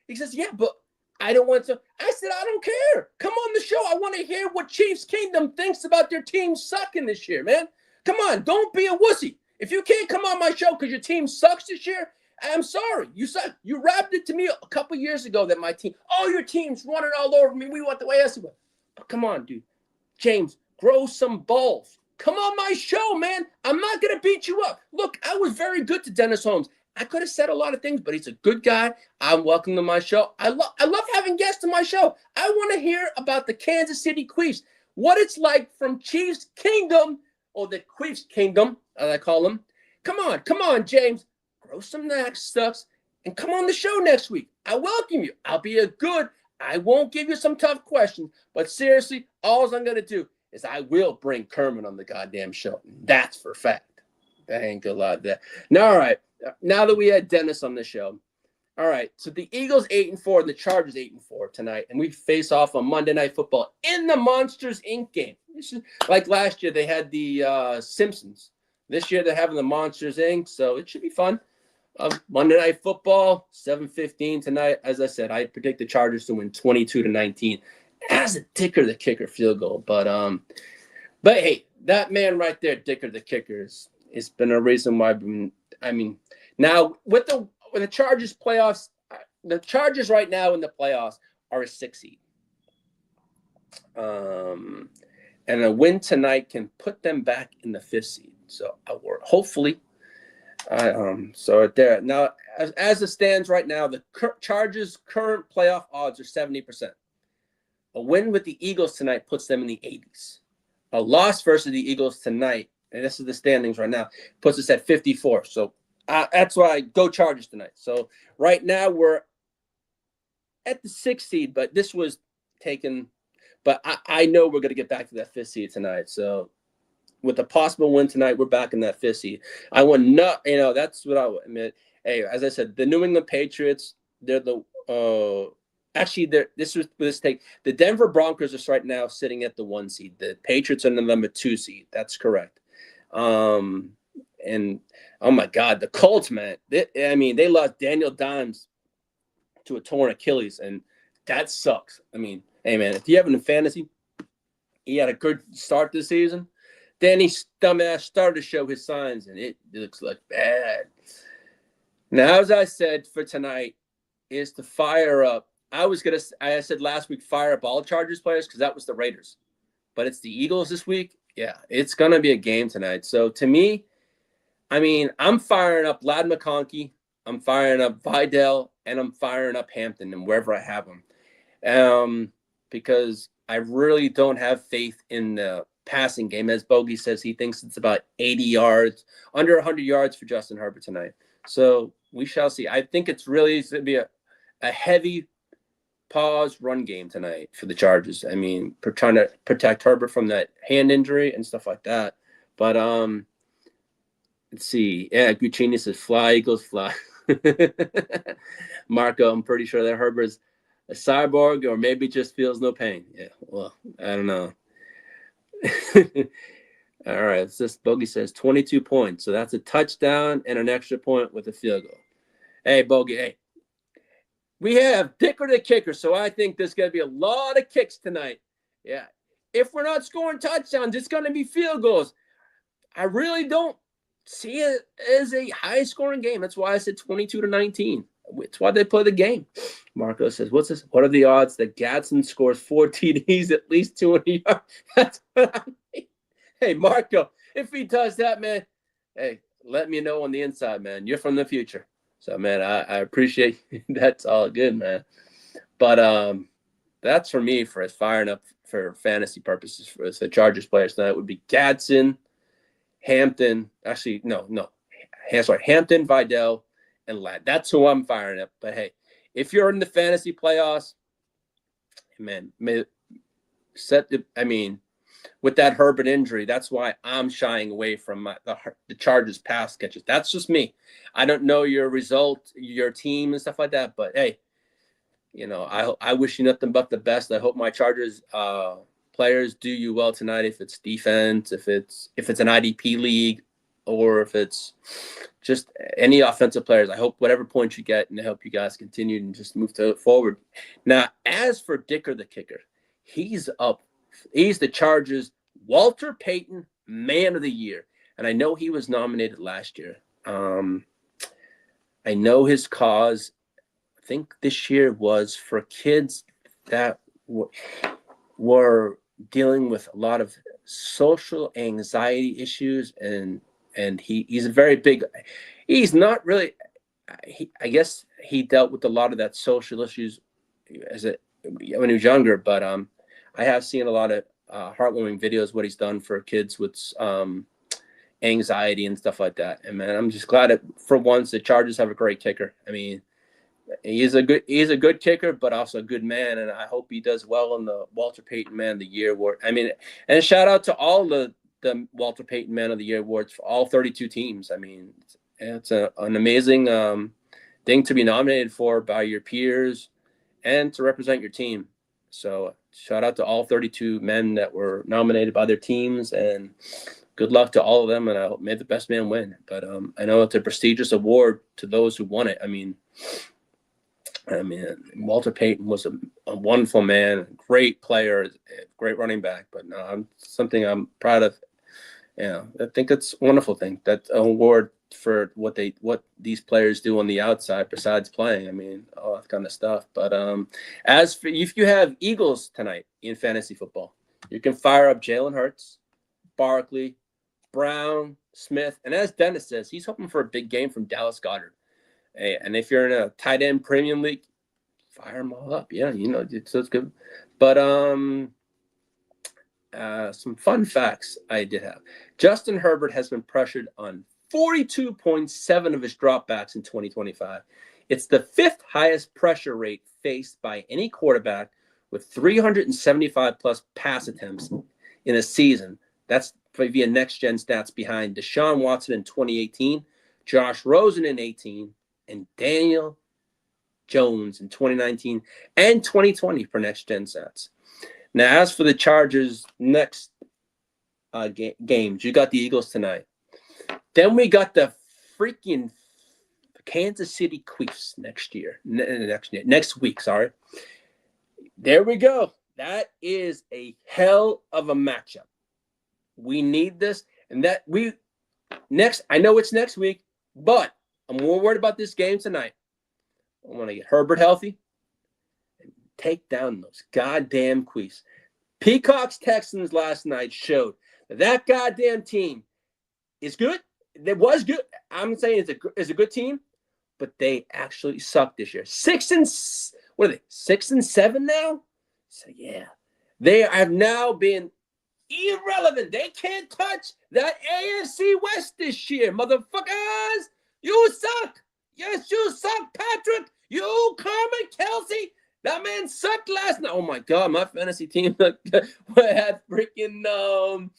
He says, yeah, but I don't want to. I said, I don't care. Come on the show. I want to hear what Chiefs Kingdom thinks about their team sucking this year, man. Come on, don't be a wussy. If you can't come on my show because your team sucks this year, I'm sorry. You suck. You rapped it to me a couple years ago that my team, your team's running all over me. We want the way I said, but come on, dude. James, grow some balls. Come on my show, man. I'm not going to beat you up. Look, I was very good to Dennis Holmes. I could have said a lot of things, but he's a good guy. I'm welcome to my show. I love having guests on my show. I want to hear about the Kansas City Chiefs, what it's like from Chiefs Kingdom, or the Chiefs Kingdom, as I call them. Come on, James. Grow some stuffs and come on the show next week. I welcome you. I'll be I won't give you some tough questions, but seriously, all I'm going to do is I will bring Kermit on the goddamn show. That's for fact. I ain't gonna lie to that. Now, all right. Now that we had Dennis on the show, all right. So the Eagles 8-4 and the Chargers 8-4 tonight, and we face off on Monday Night Football in the Monsters Inc. game. This is, like last year, they had the Simpsons. This year they're having the Monsters Inc. So it should be fun. Monday Night Football, 7:15 tonight. As I said, I predict the Chargers to win 22-19 as a Dicker the Kicker field goal. But hey, that man right there, Dicker the Kicker, it's been a reason why I've been. I mean, now with the Chargers playoffs, the Chargers right now in the playoffs are a 6 seed. And a win tonight can put them back in the 5th seed. So hopefully. So there now, as it stands right now, the Chargers' current playoff odds are 70%. A win with the Eagles tonight puts them in the 80s. A loss versus the Eagles tonight, and this is the standings right now, puts us at 54. So that's why I go Chargers tonight. So right now we're at the 6th seed, but this was taken. But I know we're going to get back to that 5th seed tonight. So with a possible win tonight, we're back in that 5th seed. I would not, that's what I would admit. Hey, as I said, the New England Patriots, they're the the Denver Broncos are right now sitting at the 1 seed. The Patriots are the number 2 seed. That's correct. And oh my God, the Colts, man. They lost Daniel Dimes to a torn Achilles, and that sucks. I mean, hey man, if you have him in fantasy, he had a good start this season. Then he dumbass started to show his signs, and it looks like bad. Now, as I said for tonight, is to fire up. I said last week, fire up all Chargers players because that was the Raiders. But it's the Eagles this week. Yeah, it's going to be a game tonight. So to me, I'm firing up Ladd McConkey. I'm firing up Vidal, and I'm firing up Hampton and wherever I have them. Because I really don't have faith in the passing game. As Bogey says, he thinks it's about 80 yards, under 100 yards for Justin Herbert tonight. So we shall see. I think it's really going to be a heavy pause run game tonight for the Chargers. For trying to protect Herbert from that hand injury and stuff like that. But let's see. Yeah, Guccini says, fly, Eagles, fly. Marco, I'm pretty sure that Herbert's a cyborg or maybe just feels no pain. Yeah, well, I don't know. All right, it's just Bogey says 22 points. So that's a touchdown and an extra point with a field goal. Hey, Bogey, hey. We have Dicker the Kicker, so I think there's going to be a lot of kicks tonight. Yeah. If we're not scoring touchdowns, it's going to be field goals. I really don't see it as a high-scoring game. That's why I said 22-19. That's why they play the game. Marco says, what's this? What are the odds that Gadsden scores 4 TDs at least 200 yards? That's what I mean. Hey, Marco, if he does that, man, hey, let me know on the inside, man. You're from the future. So, man, I appreciate that's all good, man. But that's for me for firing up for fantasy purposes for the Chargers players tonight would be Gadsden, Hampton. Actually, no. Sorry, Hampton, Vidal, and Ladd. That's who I'm firing up. But, hey, if you're in the fantasy playoffs, man, with that Herbert injury, that's why I'm shying away from the Chargers pass catches. That's just me. I don't know your result, your team, and stuff like that. But hey, I wish you nothing but the best. I hope my Chargers players do you well tonight. If it's defense, if it's an IDP league, or if it's just any offensive players, I hope whatever points you get, and I hope you guys continue and just move forward. Now, as for Dicker the Kicker, he's up. He's the Chargers' Walter Payton Man of the Year. And I know he was nominated last year. I know his cause, I think this year was for kids that were dealing with a lot of social anxiety issues. And he's a very big, he's not really, I guess he dealt with a lot of that social issues when he was younger, but I have seen a lot of heartwarming videos, what he's done for kids with anxiety and stuff like that. And man, I'm just glad that for once the Chargers have a great kicker. He's a good kicker, but also a good man. And I hope he does well in the Walter Payton Man of the Year award. And shout out to all the Walter Payton Man of the Year awards for all 32 teams. It's an amazing thing to be nominated for by your peers and to represent your team. So shout out to all 32 men that were nominated by their teams, and good luck to all of them, and I hope may the best man win. But I know it's a prestigious award to those who won it. I mean, Walter Payton was a wonderful man, great player, great running back. But no, something I'm proud of. Yeah, I think it's a wonderful thing. That award for what these players do on the outside besides playing. I mean, all that kind of stuff. But as for if you have Eagles tonight in fantasy football, you can fire up Jalen Hurts, Barkley, Brown, Smith, and as Dennis says, he's hoping for a big game from Dallas Goedert. And if you're in a tight end premium league, fire them all up. Yeah, so it's good. But some fun facts I did have. Justin Herbert has been pressured on 42.7 of his dropbacks in 2025. It's the 5th highest pressure rate faced by any quarterback with 375 plus pass attempts in a season. That's via next gen stats behind Deshaun Watson in 2018, Josh Rosen in 18, and Daniel Jones in 2019 and 2020 for next gen stats. Now, as for the Chargers' next games, you got the Eagles tonight. Then we got the freaking Kansas City Chiefs next week. Sorry. There we go. That is a hell of a matchup. We need this, and I know it's next week, but I'm more worried about this game tonight. I want to get Herbert healthy and take down those goddamn Chiefs. Peacock's Texans last night showed that goddamn team is good. It was good. I'm saying it's a good team, but they actually suck this year. 6-7 now? So yeah, they have now been irrelevant. They can't touch that AFC West this year, motherfuckers. You suck. Yes, you suck, Patrick. You, Carmen Kelsey. That man sucked last night. Oh my God, my fantasy team had freaking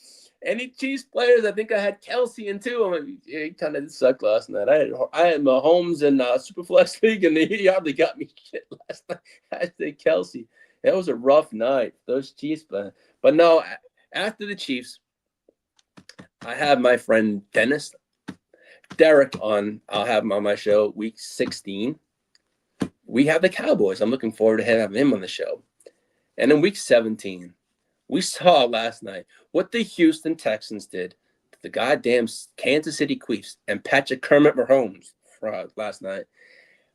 any Chiefs players. I think I had Kelsey in too. I mean, he kind of sucked last night. I had my Holmes in Superflex League, and he hardly got me shit last night. I say Kelsey. That was a rough night. Those Chiefs, but no. After the Chiefs, I have my friend Derek on. I'll have him on my show week 16. We have the Cowboys. I'm looking forward to having him on the show. And in week 17, we saw last night what the Houston Texans did to the goddamn Kansas City Chiefs and Patrick Kermit Mahomes last night.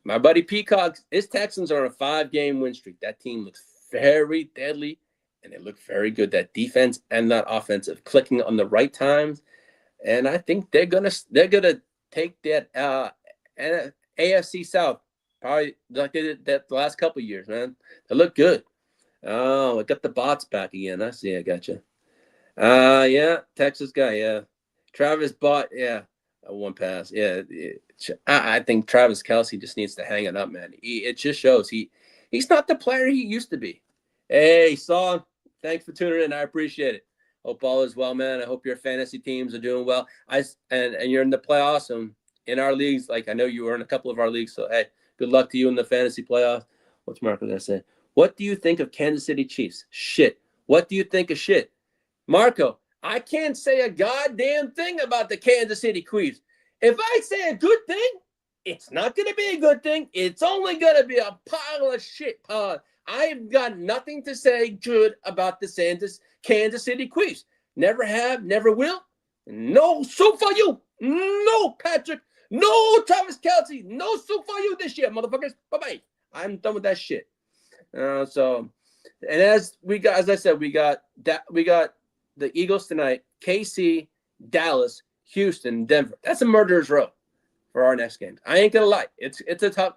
My buddy Peacock, his Texans are on a 5-game win streak. That team looks very deadly, and they look very good. That defense and that offensive clicking on the right times. And I think they're gonna take that AFC South probably like they did that the last couple of years, man. They look good. Oh, I got the bots back again. I see. I got you. Yeah, Texas guy. Yeah, Travis Bott. Yeah, one pass. Yeah, I think Travis Kelce just needs to hang it up, man. It just shows he's not the player he used to be. Hey, Son, thanks for tuning in. I appreciate it. Hope all is well, man. I hope your fantasy teams are doing well. And you're in the playoffs and in our leagues. Like I know you were in a couple of our leagues. So hey, good luck to you in the fantasy playoffs. What's Marco gonna say? What do you think of Kansas City Chiefs? Shit. What do you think of shit? Marco, I can't say a goddamn thing about the Kansas City Chiefs. If I say a good thing, it's not going to be a good thing. It's only going to be a pile of shit. I've got nothing to say good about the Kansas City Chiefs. Never have, never will. No soup for you. No, Patrick. No, Travis Kelce. No soup for you this year, motherfuckers. Bye-bye. I'm done with that shit. And as I said, we got the Eagles tonight, KC, Dallas, Houston, Denver. That's a murderer's row for our next game. I ain't gonna lie. It's a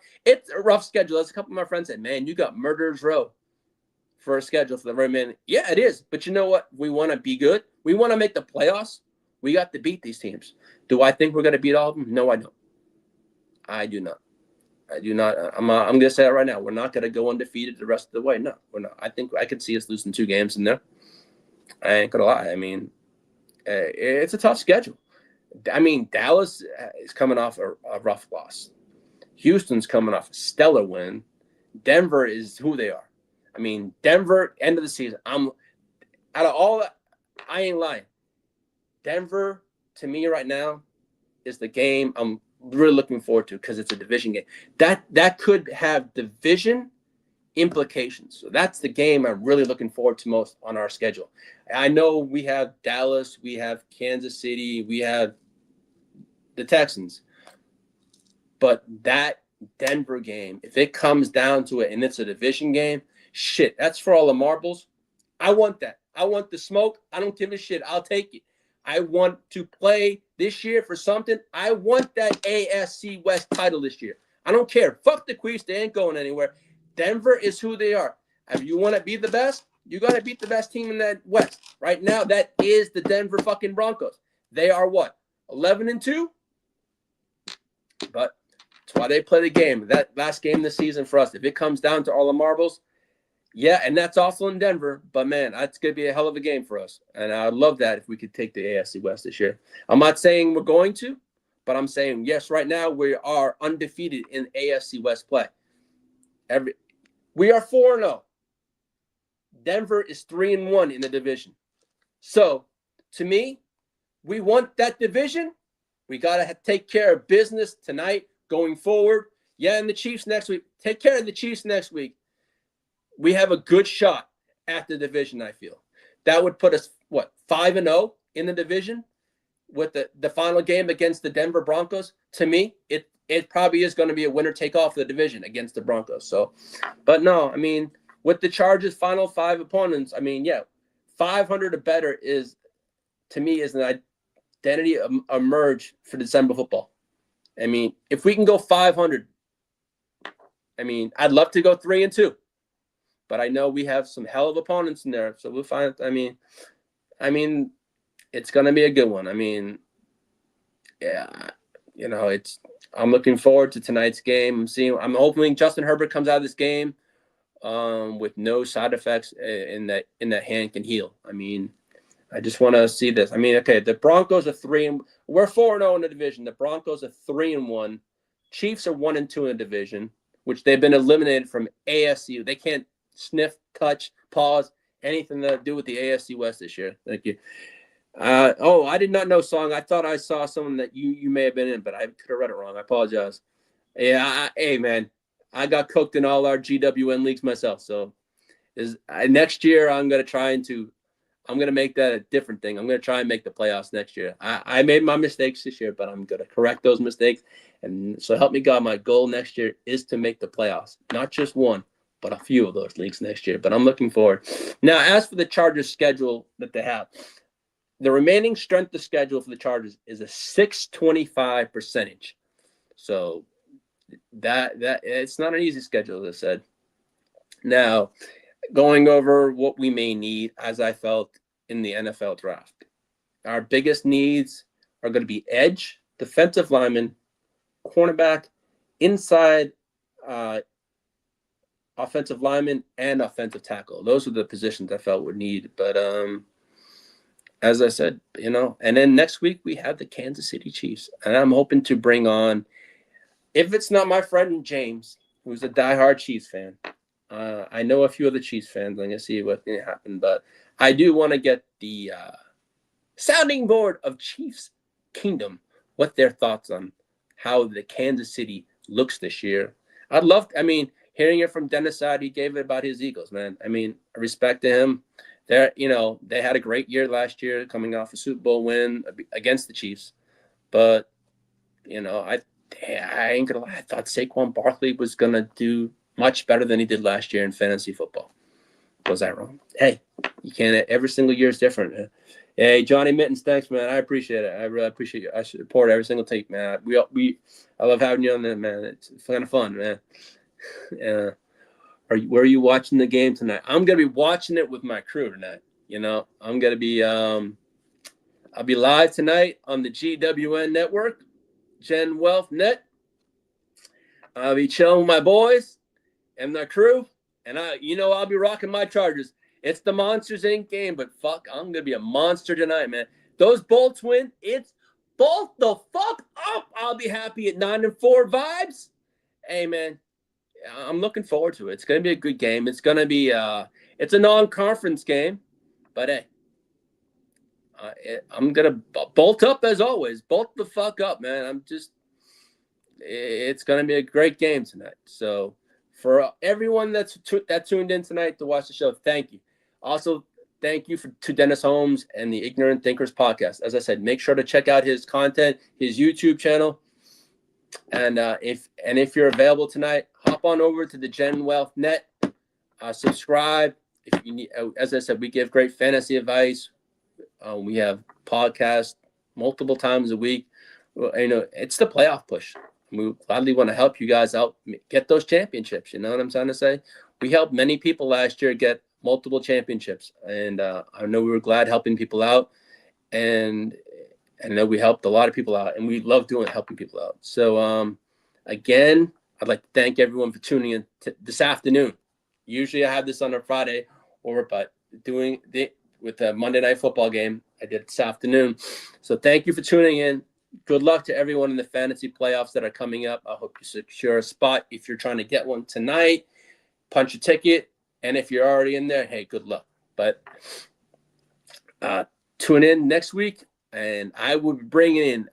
rough schedule. As a couple of my friends said, man, you got murderer's row for a schedule for the very minute. Yeah, it is. But you know what? We want to be good. We want to make the playoffs. We got to beat these teams. Do I think we're going to beat all of them? No, I don't. I do not. I'm going to say it right now. We're not going to go undefeated the rest of the way. No, we're not. I think I could see us losing 2 games in there. I ain't going to lie. I mean, it's a tough schedule. I mean, Dallas is coming off a rough loss. Houston's coming off a stellar win. Denver is who they are. I mean, Denver, end of the season. Out of all that, I ain't lying. Denver, to me right now, is the game I'm really looking forward to because it's a division game. That could have division implications. So that's the game I'm really looking forward to most on our schedule. I know we have Dallas, we have Kansas City, we have the Texans, but that Denver game, if it comes down to it and it's a division game, shit, that's for all the marbles. I want that. I want the smoke. I don't give a shit. I'll take it. I want to play this year for something. I want that AFC West title this year. I don't care. Fuck the Queens. They ain't going anywhere. Denver is who they are. If you want to be the best, you got to beat the best team in that West. Right now, that is the Denver fucking Broncos. They are what? 11-2? But that's why they play the game. That last game this season for us, if it comes down to all the marbles, yeah, and that's also in Denver. But, man, that's going to be a hell of a game for us. And I'd love that if we could take the AFC West this year. I'm not saying we're going to, but I'm saying, yes, right now we are undefeated in AFC West play. We are 4-0. Denver is 3-1 in the division. So, to me, we want that division. We got to take care of business tonight, going forward. Yeah, and the Chiefs next week. Take care of the Chiefs next week. We have a good shot at the division, I feel. That would put us, 5-0 in the division with the final game against the Denver Broncos. To me, it probably is going to be a winner-take-all for the division against the Broncos. So, but no, I mean, with the Chargers' final 5 opponents, I mean, yeah, 500 or better is, to me, is an identity emerge for December football. I mean, if we can go 500, I mean, I'd love to go 3-2. But I know we have some hell of opponents in there, so we'll find. I mean, it's gonna be a good one. I mean, yeah, I'm looking forward to tonight's game. I'm hoping Justin Herbert comes out of this game with no side effects in that hand can heal. I mean, I just want to see this. I mean, okay, the Broncos are we're 4-0 in the division. The Broncos are 3-1. Chiefs are 1-2 in the division, which they've been eliminated from AFC. They can't sniff, touch, pause, anything to do with the AFC West this year. Thank you. I did not know song. I thought I saw someone that you may have been in, but I could have read it wrong. I apologize. Yeah, hey man, I got cooked in all our GWN leagues myself. So next year I'm gonna make that a different thing. I'm gonna try and make the playoffs next year. I made my mistakes this year, but I'm gonna correct those mistakes. And so help me God, my goal next year is to make the playoffs, not just one, but a few of those leagues next year. But I'm looking forward. Now, as for the Chargers schedule that they have, the remaining strength of schedule for the Chargers is a 625 percentage. So that it's not an easy schedule, as I said. Now, going over what we may need, as I felt in the NFL draft, our biggest needs are going to be edge, defensive lineman, cornerback, inside offensive lineman, and offensive tackle. Those are the positions I felt would need. But as I said, and then next week we have the Kansas City Chiefs. And I'm hoping to bring on, if it's not my friend James, who's a diehard Chiefs fan, I know a few other Chiefs fans. I'm going to see what's going to happen. But I do want to get the sounding board of Chiefs Kingdom, what their thoughts on how the Kansas City looks this year. Hearing it from Dennis side, he gave it about his Eagles, man. I mean, respect to him. They had a great year last year coming off a Super Bowl win against the Chiefs. But, I ain't going to lie. I thought Saquon Barkley was going to do much better than he did last year in fantasy football. Was I wrong? Hey, you can't. Every single year is different, man. Hey, Johnny Mittens, thanks, man. I appreciate it. I really appreciate you. I support every single take, man. I love having you on there, man. It's kind of fun, man. Where are you watching the game tonight? I'm gonna be watching it with my crew tonight. I'm gonna be I'll be live tonight on the GWN network, Gen Wealth Net. I'll be chilling with my boys and my crew, and I'll be rocking my Chargers. It's the Monsters Inc. game, but fuck, I'm gonna be a monster tonight, man. Those Bolts win. It's bolt the fuck up. I'll be happy at 9-4 vibes. Hey, man. I'm looking forward to it. It's going to be a good game. It's going to be it's a non-conference game, but hey, I'm gonna bolt up as always. Bolt the fuck up, man. It's gonna be a great game tonight. So for everyone that tuned in tonight to watch the show, thank you. Also, thank you to Dennis Holmes and the Ignorant Thinkers podcast. As I said, make sure to check out his content, his YouTube channel. And if you're available tonight, hop on over to the Gen Wealth Net. Subscribe. If you need, as I said, we give great fantasy advice. We have podcasts multiple times a week. It's the playoff push. We gladly want to help you guys out, get those championships. You know what I'm trying to say? We helped many people last year get multiple championships, and I know we were glad helping people out, and I know we helped a lot of people out, and we love helping people out. So again, I'd like to thank everyone for tuning in this afternoon. Usually I have this on a Friday, but with the Monday Night Football game, I did it this afternoon. So thank you for tuning in. Good luck to everyone in the fantasy playoffs that are coming up. I hope you secure a spot. If you're trying to get one tonight, punch a ticket. And if you're already in there, hey, good luck. But tune in next week, and I will be bringing in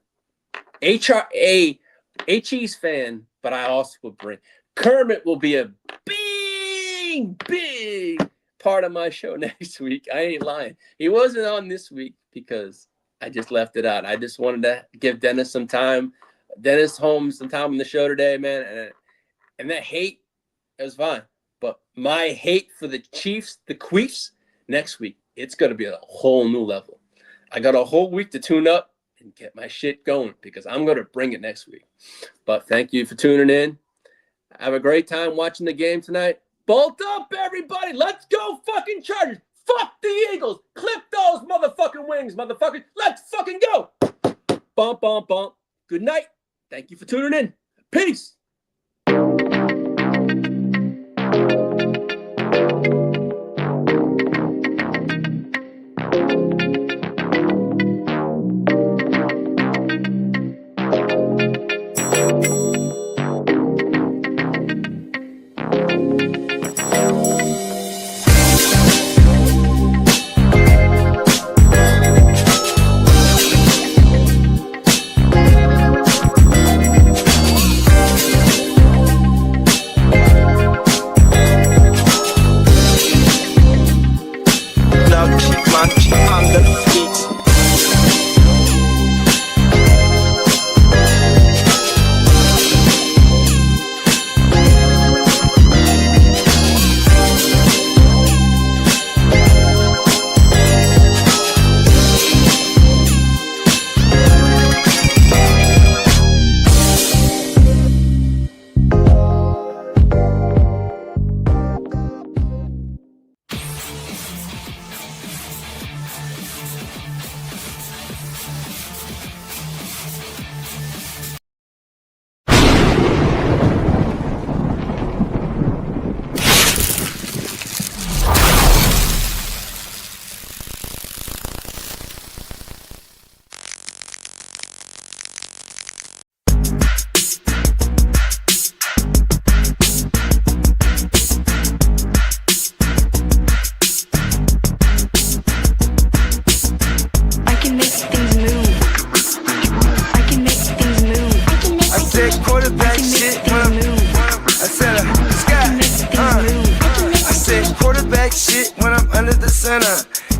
HE's fan, but I also will bring Kermit will be a big part of my show next week. I ain't lying. He wasn't on this week because I just left it out. I just wanted to give Dennis Holmes some time on the show today, man. And that hate, it was fine. But my hate for the Chiefs, the Queefs, next week, it's going to be a whole new level. I got a whole week to tune up and get my shit going because I'm going to bring it next week. But thank you for tuning in. Have a great time watching the game tonight. Bolt up, everybody. Let's go fucking Chargers. Fuck the Eagles. Clip those motherfucking wings, motherfuckers. Let's fucking go. Bump, bump, bump. Good night. Thank you for tuning in. Peace.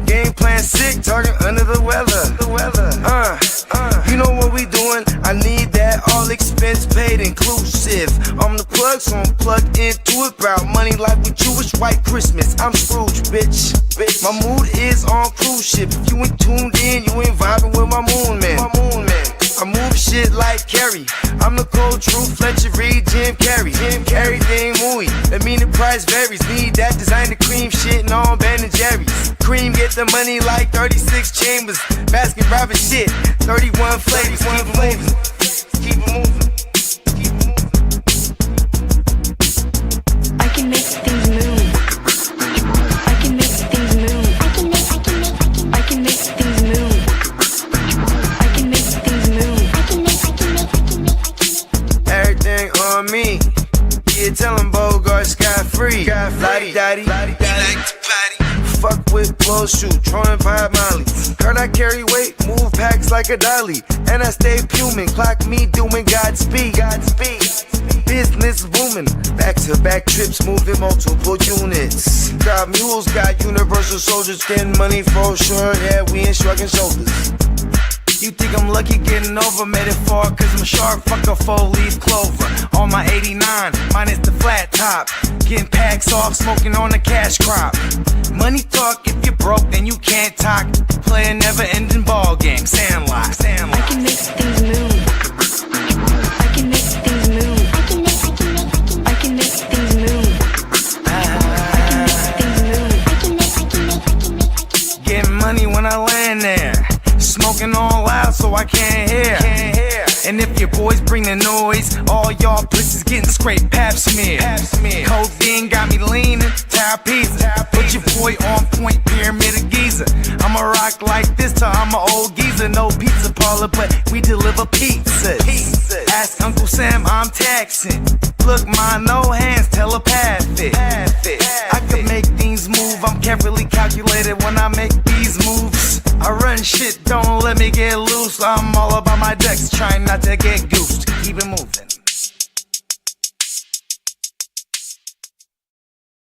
Game plan sick, talking under the weather. You know what we doing? I need that all expense paid inclusive. I'm the plug, so I'm plugged into it. About money like with Jewish white Christmas. I'm Scrooge, bitch. My mood is on cruise ship. If you ain't tuned in, you ain't vibing with my moon man. I move shit like Kerry. I'm the cold truth, Fletcher Reed, Jim Carrey. Everything mooey, that mean the price varies. Need that designer cream shit and all Ben and Jerry's. Cream get the money like 36 chambers. Baskin Robbins shit, 31 flavors. Keep it moving. I can make things move. I can make things move. I can make things move. I can make things move. Everything on me. Yeah, tell him Bogart scot free. Lottie dottie. He like to party. Fuck with blow shoot, trolling vibe Molly. Heard I carry weight, move packs like a dolly. And I stay fuming, clock me doing Godspeed. Business booming, back-to-back trips, moving multiple units. Got mules, got universal soldiers, getting money for sure. Yeah, we ain't shrugging shoulders. You think I'm lucky getting over, made it far, cause I'm sharp, fuck a 4-leaf clover. On my 89, minus the flat top. Getting packs off, smoking on the cash crop. Money talk, if you're broke, then you can't talk. Play a never-ending ball game, Sandlot. I can make things move. I can make things move. I can make things move. Getting money when I land there. Smoking all loud so I can't hear. And if your boys bring the noise, all y'all pussies getting scraped pap smear. Codeine got me leaning, pizza. Put your boy on point, pyramid of Giza. I'ma rock like this till I'm an old geezer. No pizza parlor, but we deliver pizzas. Ask Uncle Sam, I'm taxing. Look, my no hands, telepathic. I can make things move, I'm carefully calculated when I make these moves. I run shit, don't let me get loose. I'm all about my decks, trying not to get goosed. Keep it moving.